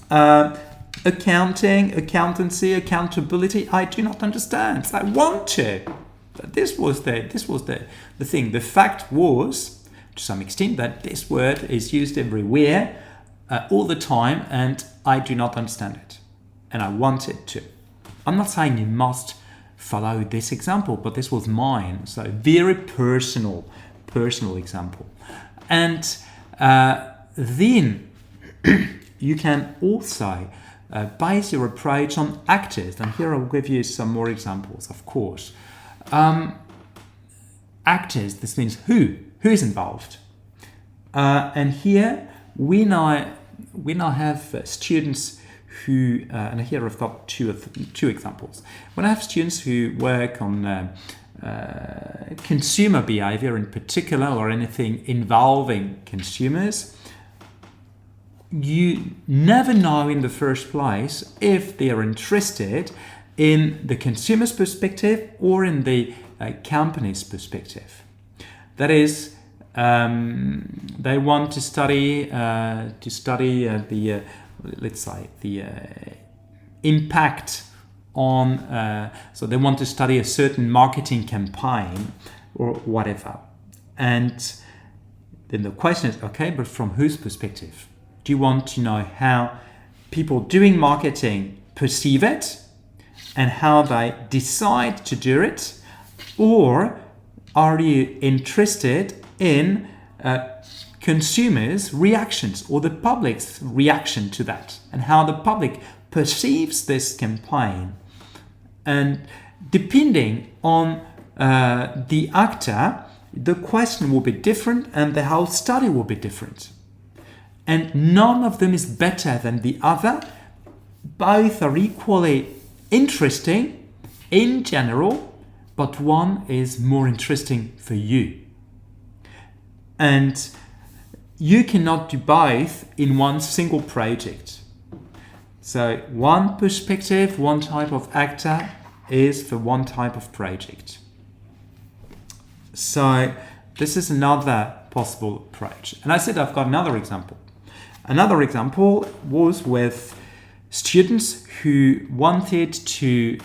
accounting, accountancy, accountability? I do not understand. I want to. But this was the thing. The fact was, to some extent, that this word is used everywhere, all the time, and I do not understand it. And I want it to. I'm not saying you must follow this example, but this was mine. So very personal example. And then you can also base your approach on actors. And here I'll give you some more examples, of course. Actors, this means who is involved. And here we now have students who, and here I've got two examples. When I have students who work on consumer behavior in particular, or anything involving consumers, you never know in the first place if they are interested in the consumer's perspective or in the company's perspective. That is, they want to study the let's say the impact on. So they want to study a certain marketing campaign or whatever, and then the question is, okay, but from whose perspective? Do you want to know how people doing marketing perceive it and how they decide to do it? Or are you interested in consumers' reactions or the public's reaction to that and how the public perceives this campaign? And depending on the actor the question will be different and the whole study will be different. And none of them is better than the other. Both are equally interesting in general, but one is more interesting for you. And you cannot do both in one single project. So one perspective, one type of actor is for one type of project. So this is another possible approach. And I said I've got another example. Another example was with students who wanted to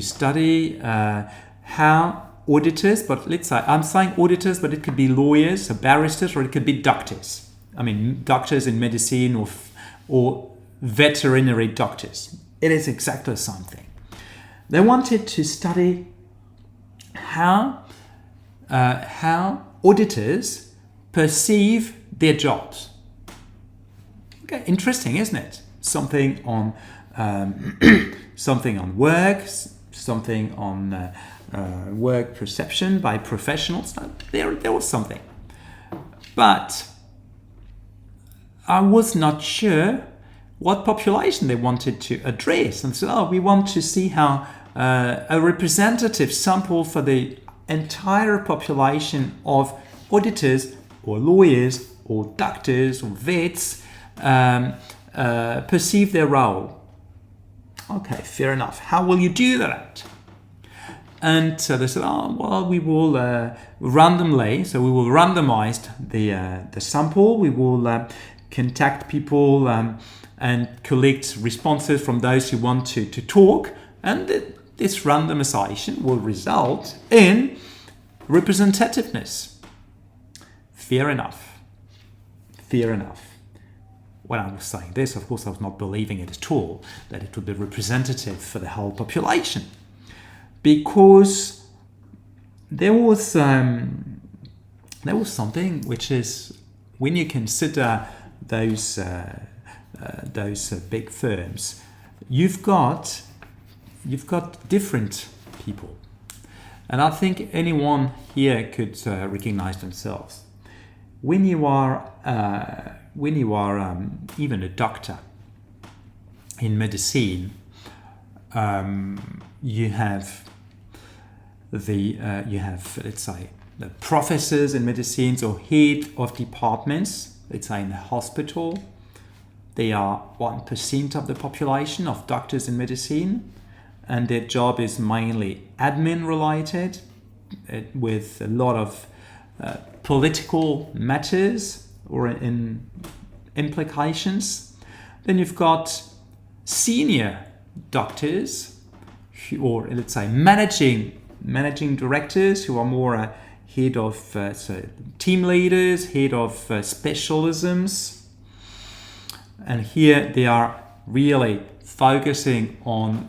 study how auditors, but let's say, I'm saying auditors, but it could be lawyers, or barristers, or it could be doctors. I mean, doctors in medicine or veterinary doctors. It is exactly the same thing. They wanted to study how auditors perceive their jobs. Okay, interesting, isn't it? Something on something on work, something on work perception by professionals. There was something, but I was not sure what population they wanted to address. And so, we want to see how a representative sample for the entire population of auditors or lawyers or doctors or vets perceive their role. Okay, fair enough. How will you do that? And so they said, we will randomly, so we will randomize the sample. We will contact people and collect responses from those who want to talk. And this randomization will result in representativeness. Fair enough. Fair enough. When I was saying this, of course, I was not believing it at all, that it would be representative for the whole population. Because there was something which is, when you consider those big firms, you've got different people, and I think anyone here could recognize themselves. When you are even a doctor in medicine, you have let's say the professors in medicine or head of departments. Let's say in the hospital, they are 1% of the population of doctors in medicine, and their job is mainly admin related, with a lot of political matters or in implications. Then you've got senior doctors, or let's say managing directors, who are more head of team leaders, head of specialisms. And here they are really focusing on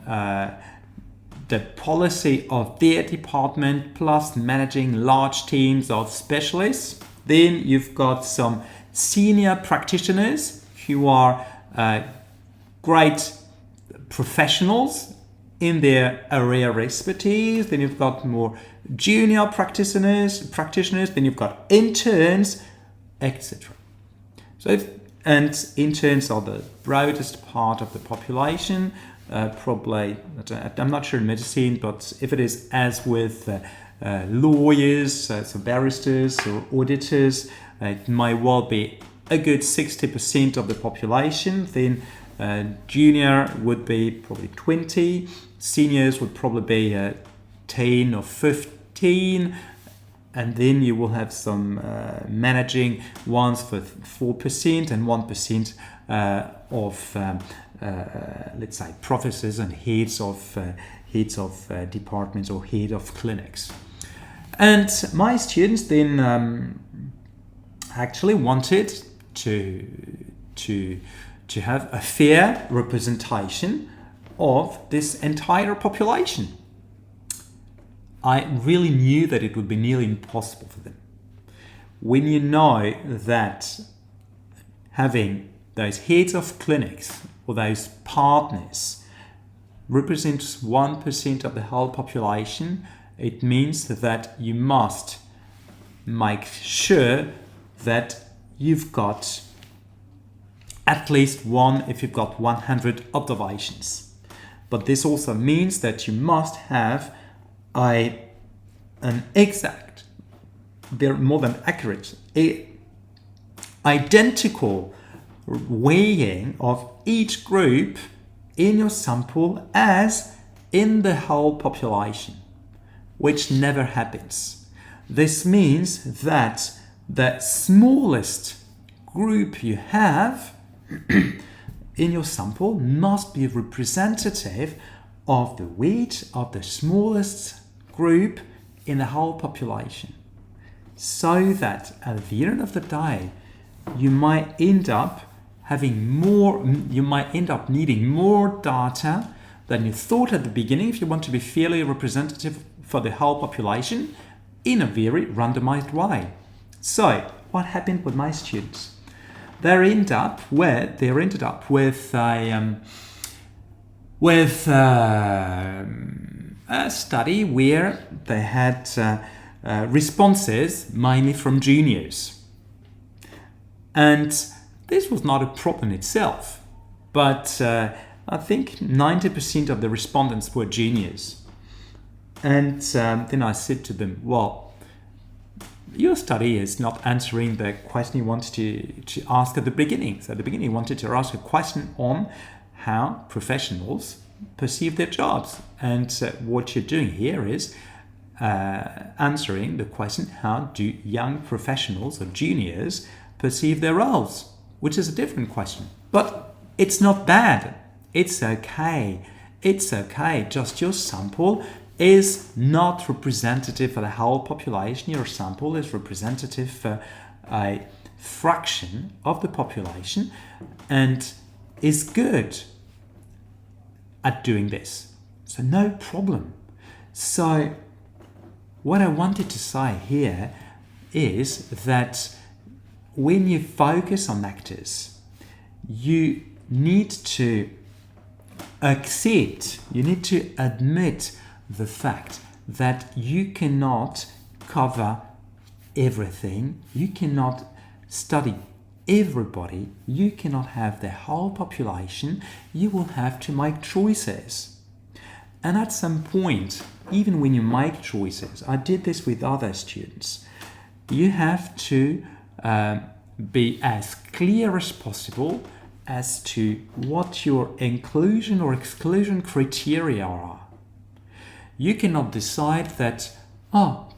the policy of their department, plus managing large teams of specialists. Then you've got some senior practitioners who are great professionals in their area of expertise. Then you've got more junior practitioners. Then you've got interns, etc. And interns are the broadest part of the population. Probably, I'm not sure in medicine, but if it is as with lawyers, so barristers or auditors, it might well be a good 60% of the population. Then junior would be probably 20, seniors would probably be 10 or 15, and then you will have some managing ones for 4% and 1% of let's say professors and heads of departments or head of clinics. And my students then actually wanted to have a fair representation of this entire population. I really knew that it would be nearly impossible for them. When you know that having those heads of clinics or those partners represents 1% of the whole population, it means that you must make sure that you've got at least one if you've got 100 observations. But this also means that you must have an exact, more than accurate, identical weighing of each group in your sample as in the whole population, which never happens. This means that the smallest group you have in your sample must be representative of the weight of the smallest group in the whole population, so that at the end of the day you might end up needing more data than you thought at the beginning if you want to be fairly representative for the whole population in a very randomized way. So what happened with my students? They ended up with a study where they had responses mainly from juniors. And this was not a problem itself, but I think 90% of the respondents were juniors. And then I said to them, well, your study is not answering the question you wanted to ask at the beginning. So at the beginning you wanted to ask a question on how professionals perceive their jobs. And what you're doing here is answering the question, how do young professionals or juniors perceive their roles? Which is a different question. But it's not bad. It's okay. It's okay. Just your sample is not representative for the whole population. Your sample is representative for a fraction of the population and is good at doing this. So no problem. So what I wanted to say here is that when you focus on actors, you need to accept, you need to admit the fact that you cannot cover everything, you cannot study everybody, you cannot have the whole population, you will have to make choices. And at some point, even when you make choices, I did this with other students, you have to be as clear as possible as to what your inclusion or exclusion criteria are. You cannot decide that,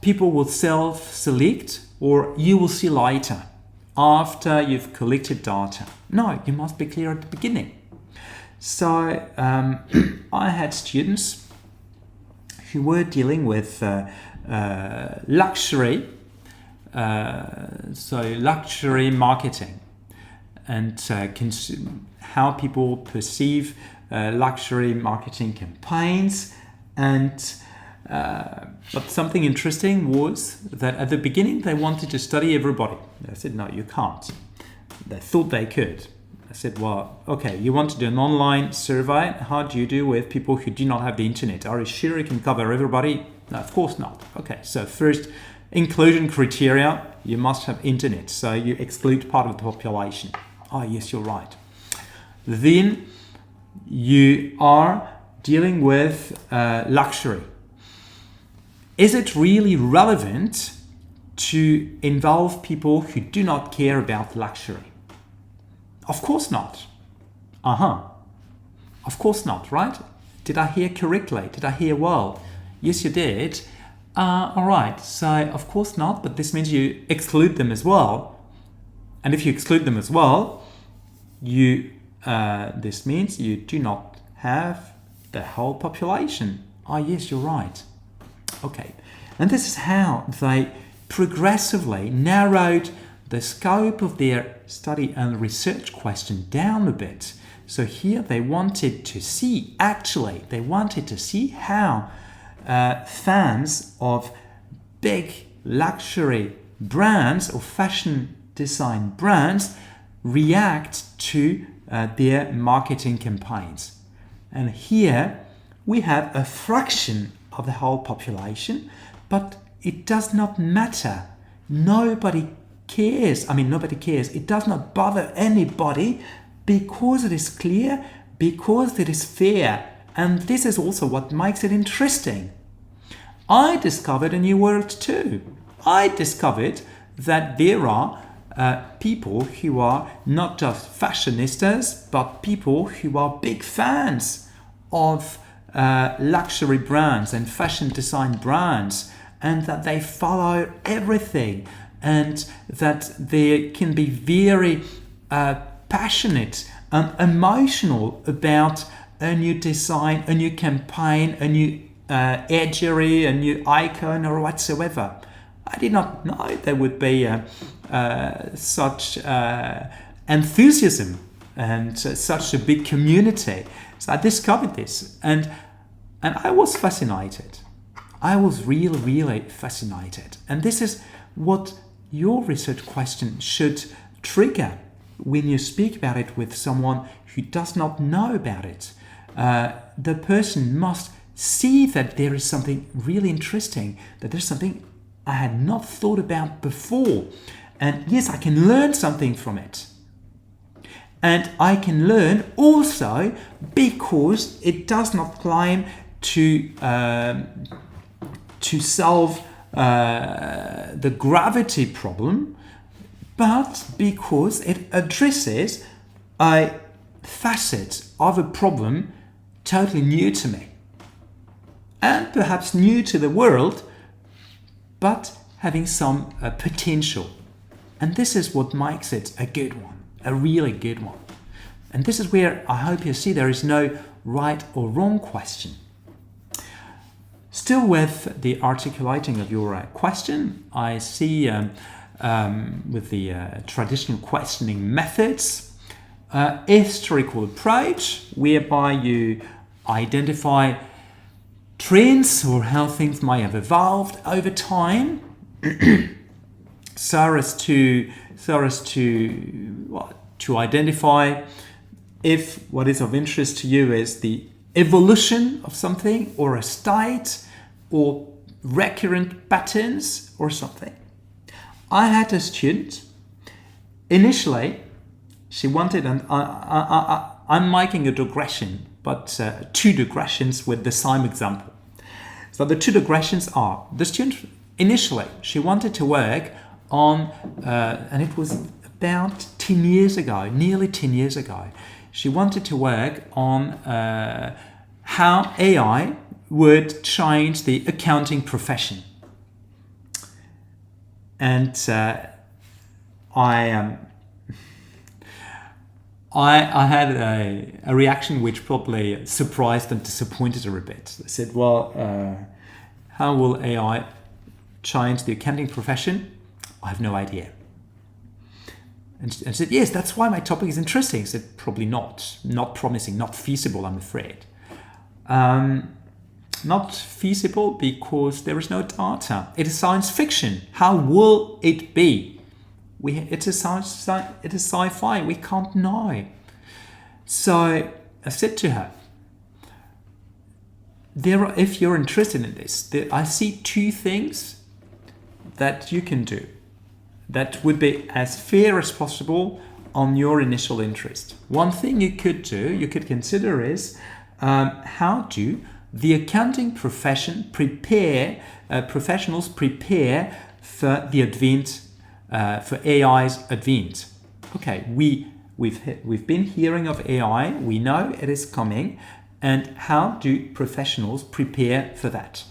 people will self-select or you will see later after you've collected data. No, you must be clear at the beginning. So I had students who were dealing with luxury, so luxury marketing and how people perceive luxury marketing campaigns. And but something interesting was that at the beginning they wanted to study everybody. I said, no, you can't. They thought they could. I said, well, okay, you want to do an online survey. How do you do with people who do not have the internet? Are you sure you can cover everybody? No, of course not. Okay, so first, inclusion criteria, you must have internet. So you exclude part of the population. Oh, yes, you're right. Then you are dealing with luxury. Is it really relevant to involve people who do not care about luxury? Of course not. Of course not, right? Did I hear correctly? Did I hear well? Yes, you did. All right, so of course not, but this means you exclude them as well. And if you exclude them as well, this means you do not have the whole population. Oh, yes, you're right. Okay, and this is how they progressively narrowed the scope of their study and research question down a bit. So here they wanted to see, how fans of big luxury brands or fashion design brands react to their marketing campaigns. And here we have a fraction of the whole population, but it does not matter. nobody cares. I mean, nobody cares. It does not bother anybody because it is clear, because it is fair. And this is also what makes it interesting. I discovered a new world too. I discovered that there are people who are not just fashionistas, but people who are big fans of luxury brands and fashion design brands, and that they follow everything, and that they can be very passionate and emotional about a new design, a new campaign, a new edgery, a new icon, or whatsoever. I did not know there would be such enthusiasm and such a big community. So I discovered this, and I was fascinated. I was really fascinated. And this is what your research question should trigger when you speak about it with someone who does not know about it. The person must see that there is something really interesting, that there's something I had not thought about before. And yes, I can learn something from it. And I can learn also because it does not claim to solve the gravity problem, but because it addresses a facet of a problem totally new to me, and perhaps new to the world, but having some potential. And this is what makes it a good one, a really good one. And this is where I hope you see there is no right or wrong question. Still with the articulating of your question, I see with the traditional questioning methods, historical approach, whereby you identify trends or how things may have evolved over time, so as to identify if what is of interest to you is the evolution of something, or a state, or recurrent patterns, or something. I had a student. Initially, she wanted, and I'm making a digression, but two digressions with the same example. So the two digressions are, the student initially, she wanted to work on, and it was about 10 years ago, nearly 10 years ago, she wanted to work on how AI would change the accounting profession. And I had a reaction which probably surprised and disappointed her a bit. I said, well, how will AI change the accounting profession? I have no idea. And she said, yes, that's why my topic is interesting. I said, probably not promising, not feasible, I'm afraid. Not feasible because there is no data. It is science fiction. How will it be? It is sci-fi. We can't know. So I said to her, if you're interested in this, I see two things that you can do that would be as fair as possible on your initial interest. One thing you could do, you could consider is how do the accounting profession professionals prepare for the advent, for AI's advent. Okay, we've been hearing of AI, we know it is coming, and how do professionals prepare for that?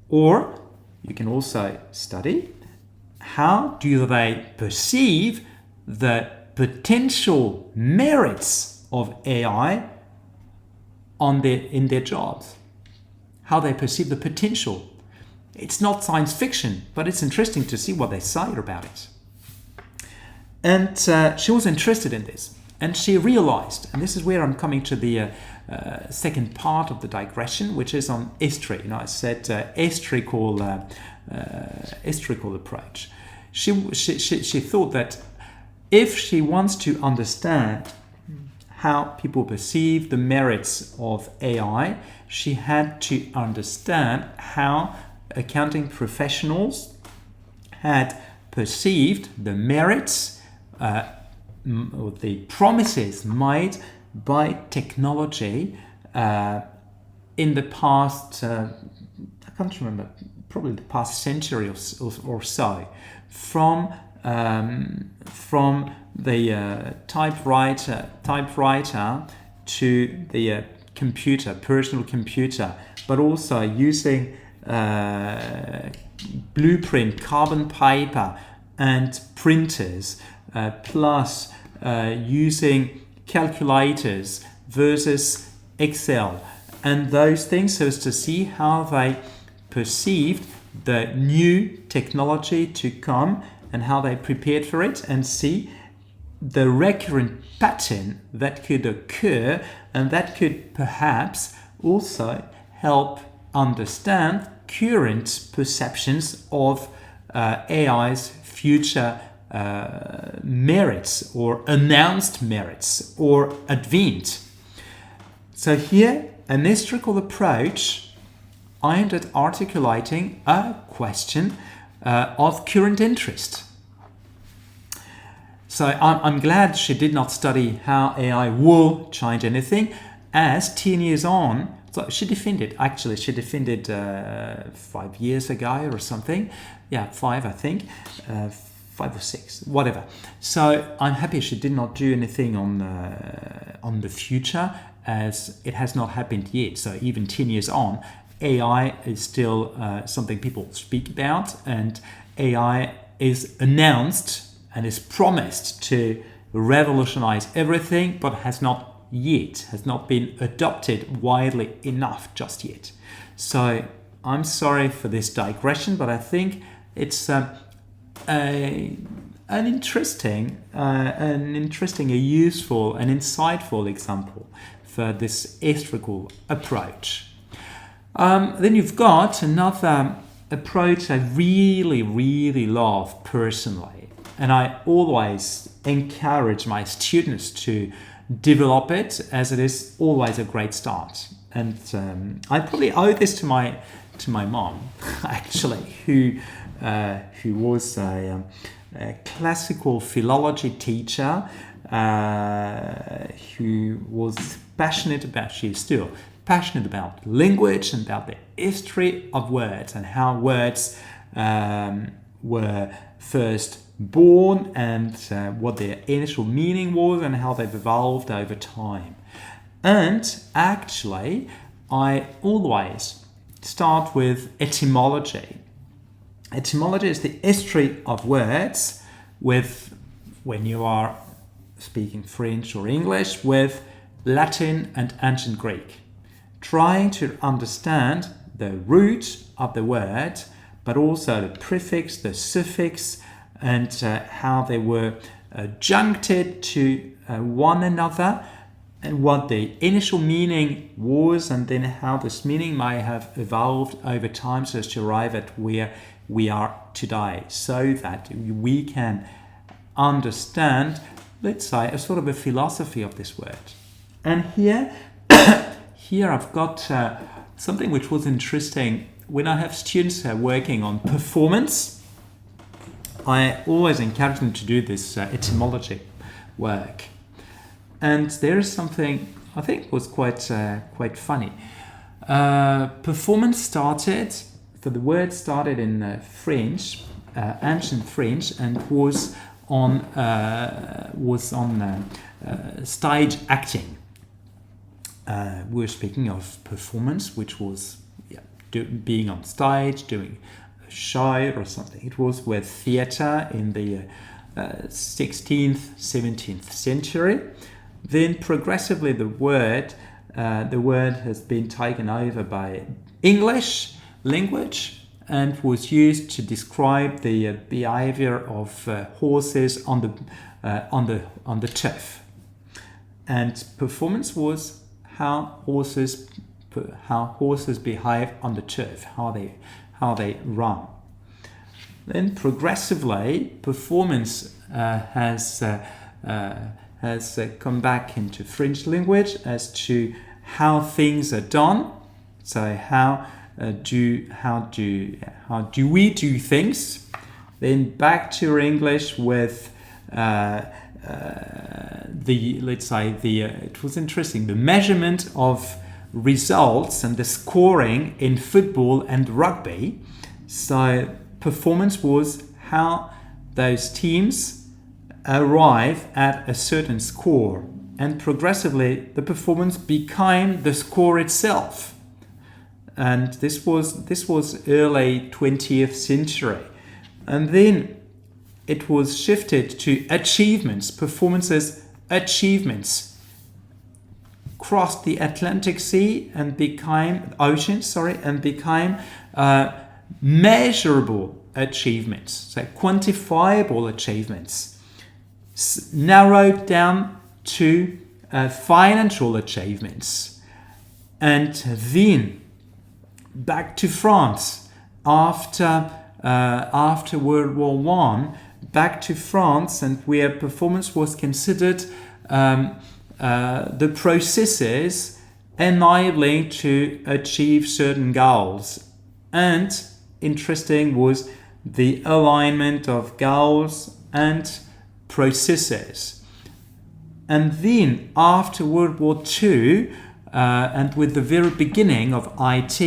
Or you can also study how do they perceive the potential merits of AI in their jobs, how they perceive the potential. It's not science fiction, but it's interesting to see what they say about it. And she was interested in this, and she realized, and this is where I'm coming to the second part of the digression, which is on history. I said historical approach. She thought that if she wants to understand how people perceive the merits of AI, she had to understand how accounting professionals, had perceived the merits or the promises made by technology in the past, I can't remember, probably the past century or so, from the typewriter to the computer, personal computer, but also using blueprint, carbon paper, and printers, plus using calculators versus Excel, and those things, so as to see how they perceived the new technology to come and how they prepared for it, and see the recurrent pattern that could occur, and that could perhaps also help understand current perceptions of AI's future merits or announced merits or advent. So here, a 𝗫𝗏 approach aimed at articulating a question of current interest. So I'm glad she did not study how AI will change anything, as 10 years on, so she defended 5 years ago or something. Yeah, 5, I think. 5 or 6, whatever. So I'm happy she did not do anything on the future, as it has not happened yet. So even 10 years on, AI is still something people speak about, and AI is announced and is promised to revolutionize everything, but has not been adopted widely enough just yet. So I'm sorry for this digression, but I think it's an interesting, a useful, an insightful example for this 𝗫𝗏 approach. Then you've got another approach I really love personally, and I always encourage my students to develop it, as it is always a great start. And I probably owe this to my mom, actually, who was a classical philology teacher, who was she is still passionate about language and about the history of words and how words were first born, and what their initial meaning was, and how they've evolved over time. And actually, I always start with etymology. Etymology is the history of words, when you are speaking French or English, with Latin and ancient Greek, trying to understand the root of the word, but also the prefix, the suffix, and how they were adjuncted to one another, and what the initial meaning was, and then how this meaning may have evolved over time so as to arrive at where we are today, so that we can understand, let's say, a sort of a philosophy of this word. And here I've got something which was interesting. When I have students working on performance, I always encourage them to do this etymology work. And there is something I think was quite funny. Performance started, the word started in French, ancient French, and was on stage acting. We're speaking of performance, which was being on stage, doing a show or something. It was with theatre in the 16th, 17th century. Then progressively the word has been taken over by English language and was used to describe the behavior of horses on the turf. And performance was how horses behave on the turf, how they run. Then progressively, performance has come back into French language as to how things are done. So how do we do things? then back to your English with it was interesting, the measurement of results and the scoring in football and rugby. So performance was how those teams arrive at a certain score, and progressively the performance became the score itself. And this was early 20th century. And then it was shifted to achievements, performances, achievements, crossed the Atlantic Sea and became measurable achievements, so quantifiable achievements, narrowed down to financial achievements. And then back to France after World War I, back to France, and where performance was considered the processes enabling to achieve certain goals. And interesting was the alignment of goals and processes. And then after World War II, and with the very beginning of IT,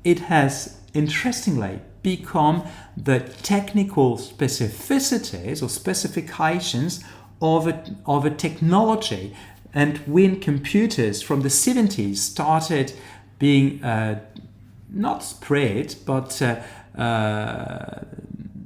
it has interestingly become the technical specificities or specifications of a technology. And when computers from the 70s started being not spread, but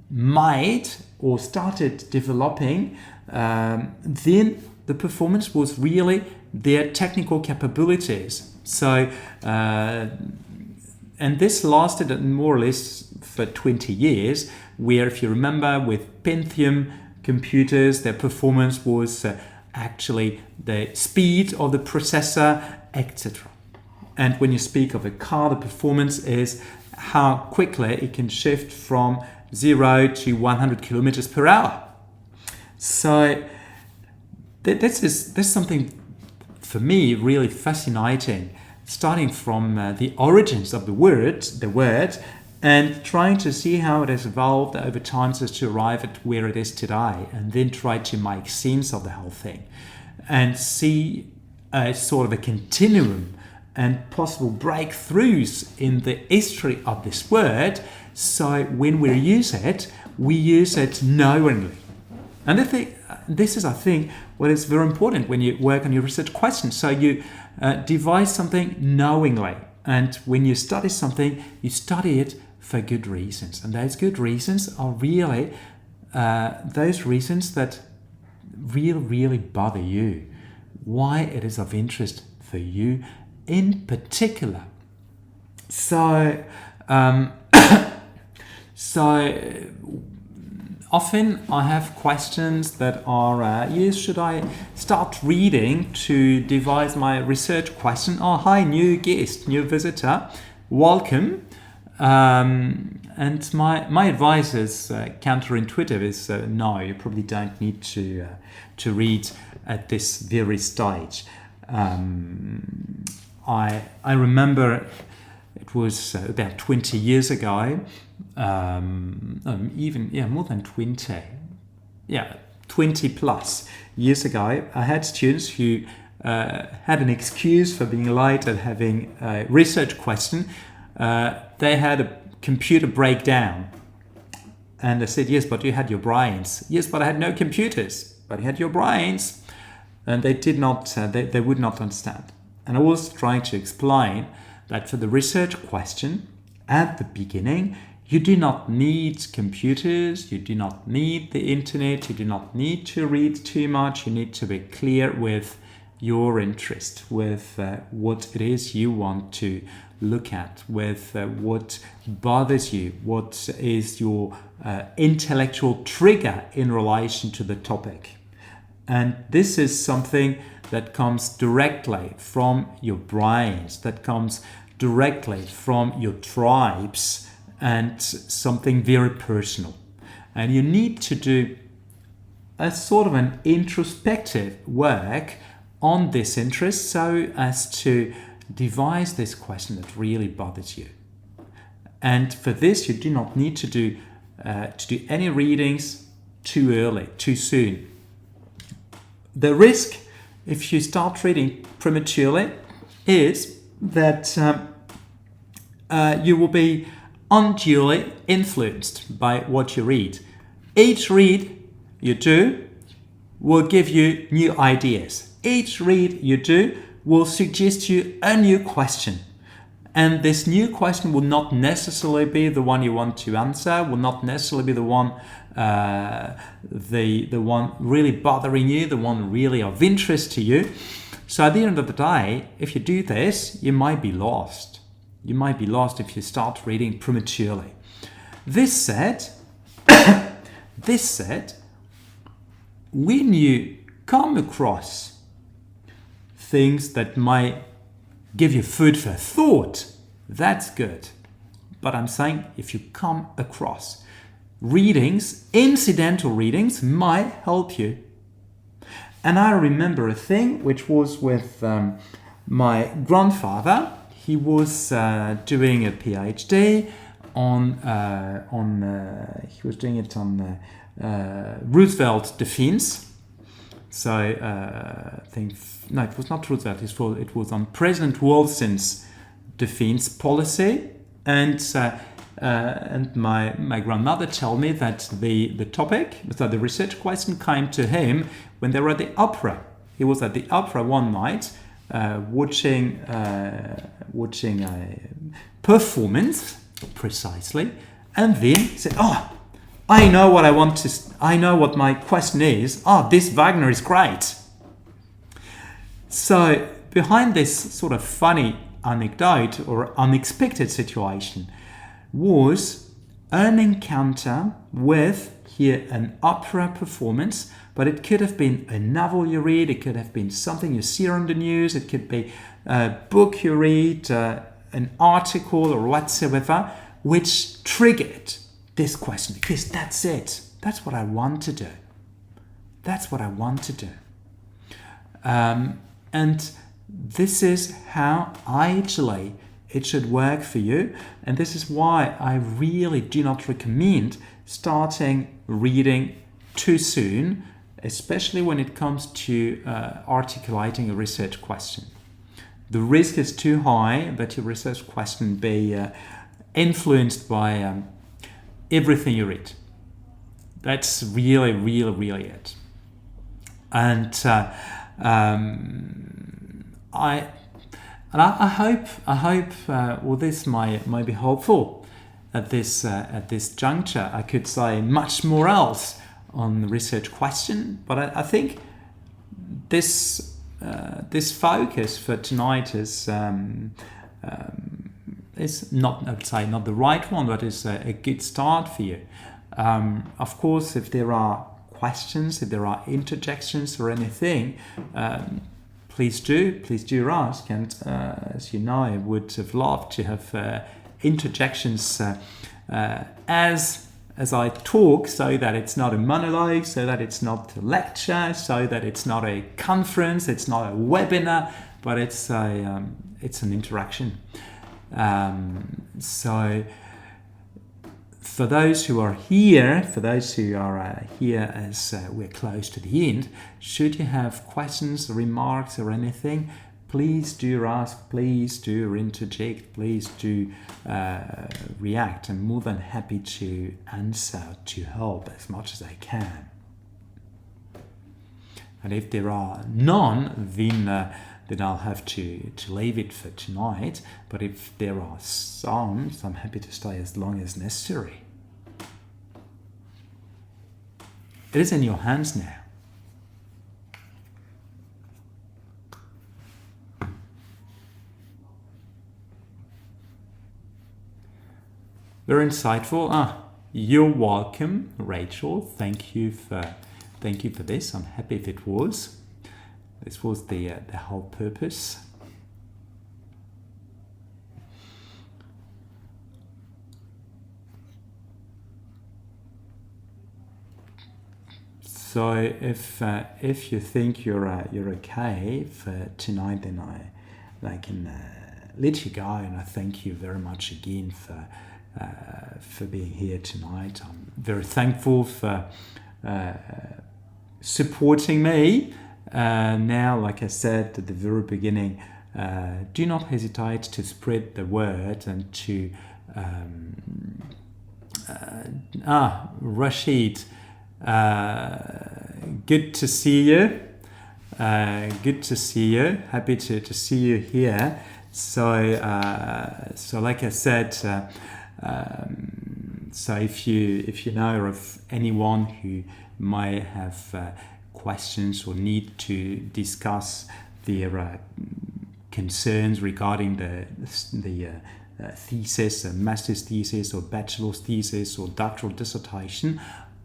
made or started developing, then the performance was really their technical capabilities. So, and this lasted more or less for 20 years, where, if you remember, with Pentium computers, their performance was actually the speed of the processor, etc. And when you speak of a car, the performance is how quickly it can shift from 0 to 100 kilometers per hour. So this is something for me really fascinating, starting from the origins of the word, and trying to see how it has evolved over time so as to arrive at where it is today, and then try to make sense of the whole thing and see a sort of a continuum and possible breakthroughs in the history of this word. So when we use it knowingly. And this is, I think, what is very important when you work on your research questions. So you devise something knowingly. And when you study something, you study it for good reasons. And those good reasons are really those reasons that really bother you. Why it is of interest for you in particular. So, often I have questions that are, should I start reading to devise my research question? Oh, hi, new guest, new visitor, welcome. And my advice is counterintuitive, is no, you probably don't need to read at this very stage. I remember it was about 20 years ago, more than 20. 20 plus years ago, I had students who had an excuse for being late and having a research question. They had a computer breakdown. And I said, yes, but you had your brains. Yes, but I had no computers, but you had your brains. And they did not, they would not understand. And I was trying to explain that for the research question, at the beginning, you do not need computers, you do not need the internet, you do not need to read too much. You need to be clear with your interest, with what it is you want to look at, with what bothers you, what is your intellectual trigger in relation to the topic. And this is something that comes directly from your brains, that comes directly from your tribes, and something very personal. And you need to do a sort of an introspective work on this interest so as to devise this question that really bothers you. And for this, you do not need to do to do any readings too early, too soon. The risk, if you start reading prematurely, is that you will be unduly influenced by what you read. Each read you do will give you new ideas. Each read you do will suggest you a new question. And this new question will not necessarily be the one you want to answer, will not necessarily be the one the one really bothering you, the one really of interest to you. So at the end of the day, if you do this, you might be lost. You might be lost if you start reading prematurely. This said, when you come across things that might give you food for thought, that's good. But I'm saying if you come across readings, incidental readings might help you. And I remember a thing which was with my grandfather. He was doing a PhD he was doing it on 𝗪𝗏𝗪. So I think, no, it was not Roosevelt, it was on President Wilson's defense policy. And my grandmother told me that the topic, so the research question came to him when they were at the opera. He was at the opera one night watching a performance, precisely, and then said, I know what my question is. This Wagner is great. So behind this sort of funny anecdote or unexpected situation was an encounter with here an opera performance, but it could have been a novel you read, it could have been something you see on the news, it could be a book you read, an article or whatsoever, which triggered this question, because that's it. That's what I want to do. That's what I want to do. And this is how ideally it should work for you. And this is why I really do not recommend starting reading too soon, especially when it comes to articulating a research question. The risk is too high that your research question be influenced by everything you read. That's really, really, really it. And I hope well, this might be helpful at this juncture. I could say much more else on the research question, but I think this focus for tonight is not, I would say, not the right one, but is a good start for you. Of course, if there are questions, if there are interjections or anything, please do ask. And as you know, I would have loved to have interjections as I talk, so that it's not a monologue, so that it's not a lecture, so that it's not a conference, it's not a webinar, but it's an interaction. So for those who are here, as we're close to the end, should you have questions, remarks, or anything, please do ask, please do interject, please do react. I'm more than happy to answer, to help as much as I can. And if there are none, then I'll have to leave it for tonight. But if there are some, I'm happy to stay as long as necessary. It is in your hands now. Very insightful. You're welcome, Rachel. Thank you for this. I'm happy if it was. This was the whole purpose. So if you think you're okay for tonight, then I can let you go, and I thank you very much again for being here tonight. I'm very thankful for supporting me. Now, like I said at the very beginning, do not hesitate to spread the word and to Rashid, good to see you. Good to see you. Happy to see you here. So like I said, so if you know of anyone who might have questions or need to discuss their concerns regarding the thesis, a master's thesis or bachelor's thesis or doctoral dissertation,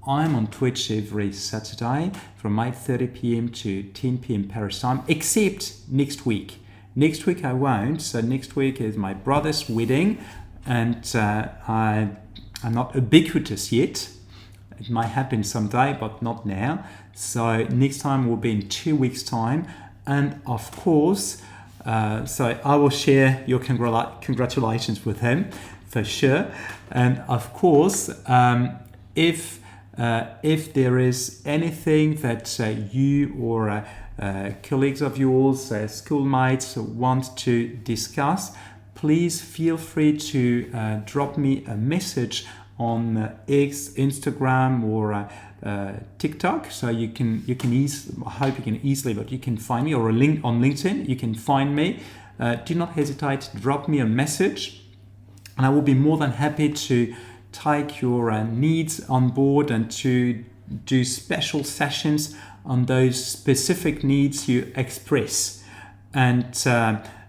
I'm on Twitch every Saturday from 8:30 p.m. to 10 p.m. Paris time, except next week. Next week I won't. So next week is my brother's wedding, and I'm not ubiquitous yet. It might happen someday, but not now. So next time will be in 2 weeks' time, and of course, so I will share your congratulations with him for sure. And of course, if there is anything that you or colleagues of yours, schoolmates want to discuss, please feel free to drop me a message on X, Instagram, or TikTok. So you can I hope you can easily, but you can find me, or a link on LinkedIn. You can find me. Do not hesitate to drop me a message, and I will be more than happy to take your needs on board and to do special sessions on those specific needs you express. And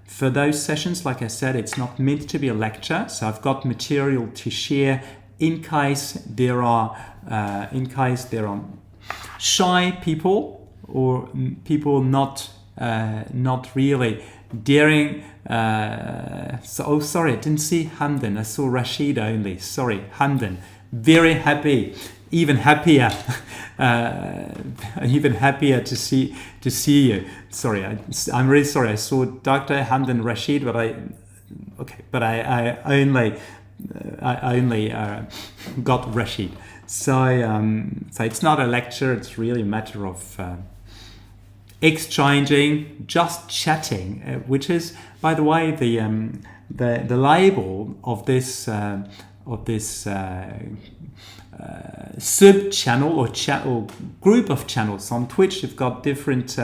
for those sessions, like I said, it's not meant to be a lecture, so I've got material to share in case there are shy people or people not really daring. Sorry, I didn't see Hamdan. I saw Rashid only. Sorry, Hamdan. Very happy, even happier, even happier to see you. Sorry, I'm really sorry. I saw Dr. Hamdan Rashid, but I only got Rashid. So it's not a lecture. It's really a matter of exchanging, just chatting, which is, by the way, the label of this sub channel or group of channels on Twitch. You've got different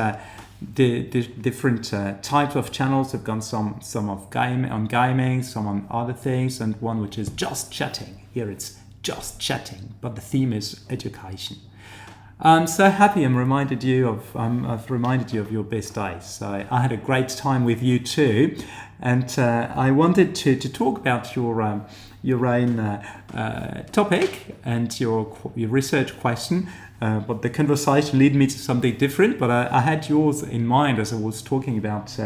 types of channels. You've got some of gaming, some on other things, and one which is just chatting. Here it's just chatting, but the theme is education. I'm so happy I've reminded you of your best days. So I had a great time with you too, and I wanted to talk about your own topic and your research question, but the conversation led me to something different. But I had yours in mind as I was talking about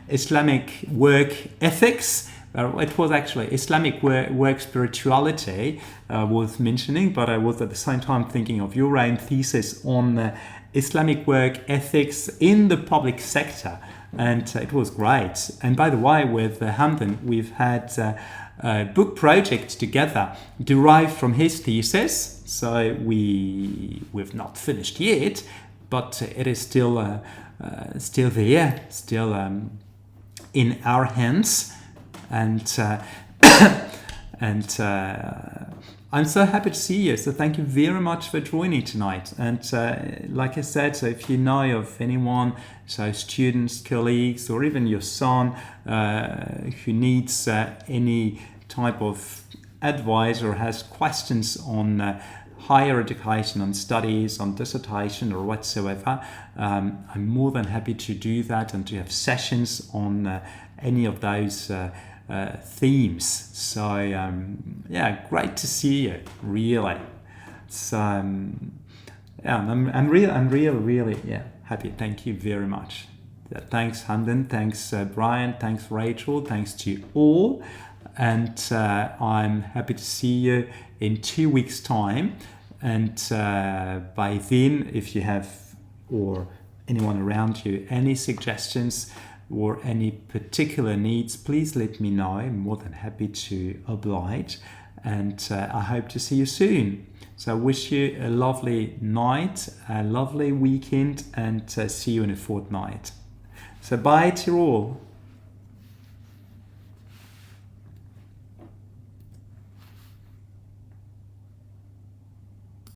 Islamic work ethics. It was actually Islamic work spirituality was mentioning, but I was at the same time thinking of your own thesis on Islamic work ethics in the public sector, and it was great. And by the way, with Hamdan, we've had a book project together derived from his thesis. So we've not finished yet, but it is still there, in our hands. And I'm so happy to see you. So thank you very much for joining tonight. And like I said, so if you know of anyone, so students, colleagues, or even your son who needs any type of advice or has questions on higher education, on studies, on dissertation or whatsoever, I'm more than happy to do that and to have sessions on any of those themes. So yeah, great to see you, really. So yeah, I'm really happy. Thank you very much. Thanks Hamdan, thanks Brian, thanks Rachel, thanks to you all, and I'm happy to see you in 2 weeks' time. And by then, if you have, or anyone around you, any suggestions or any particular needs, please let me know. I'm more than happy to oblige. and I hope to see you soon. So I wish you a lovely night, a lovely weekend, and see you in a fortnight. So bye to you all.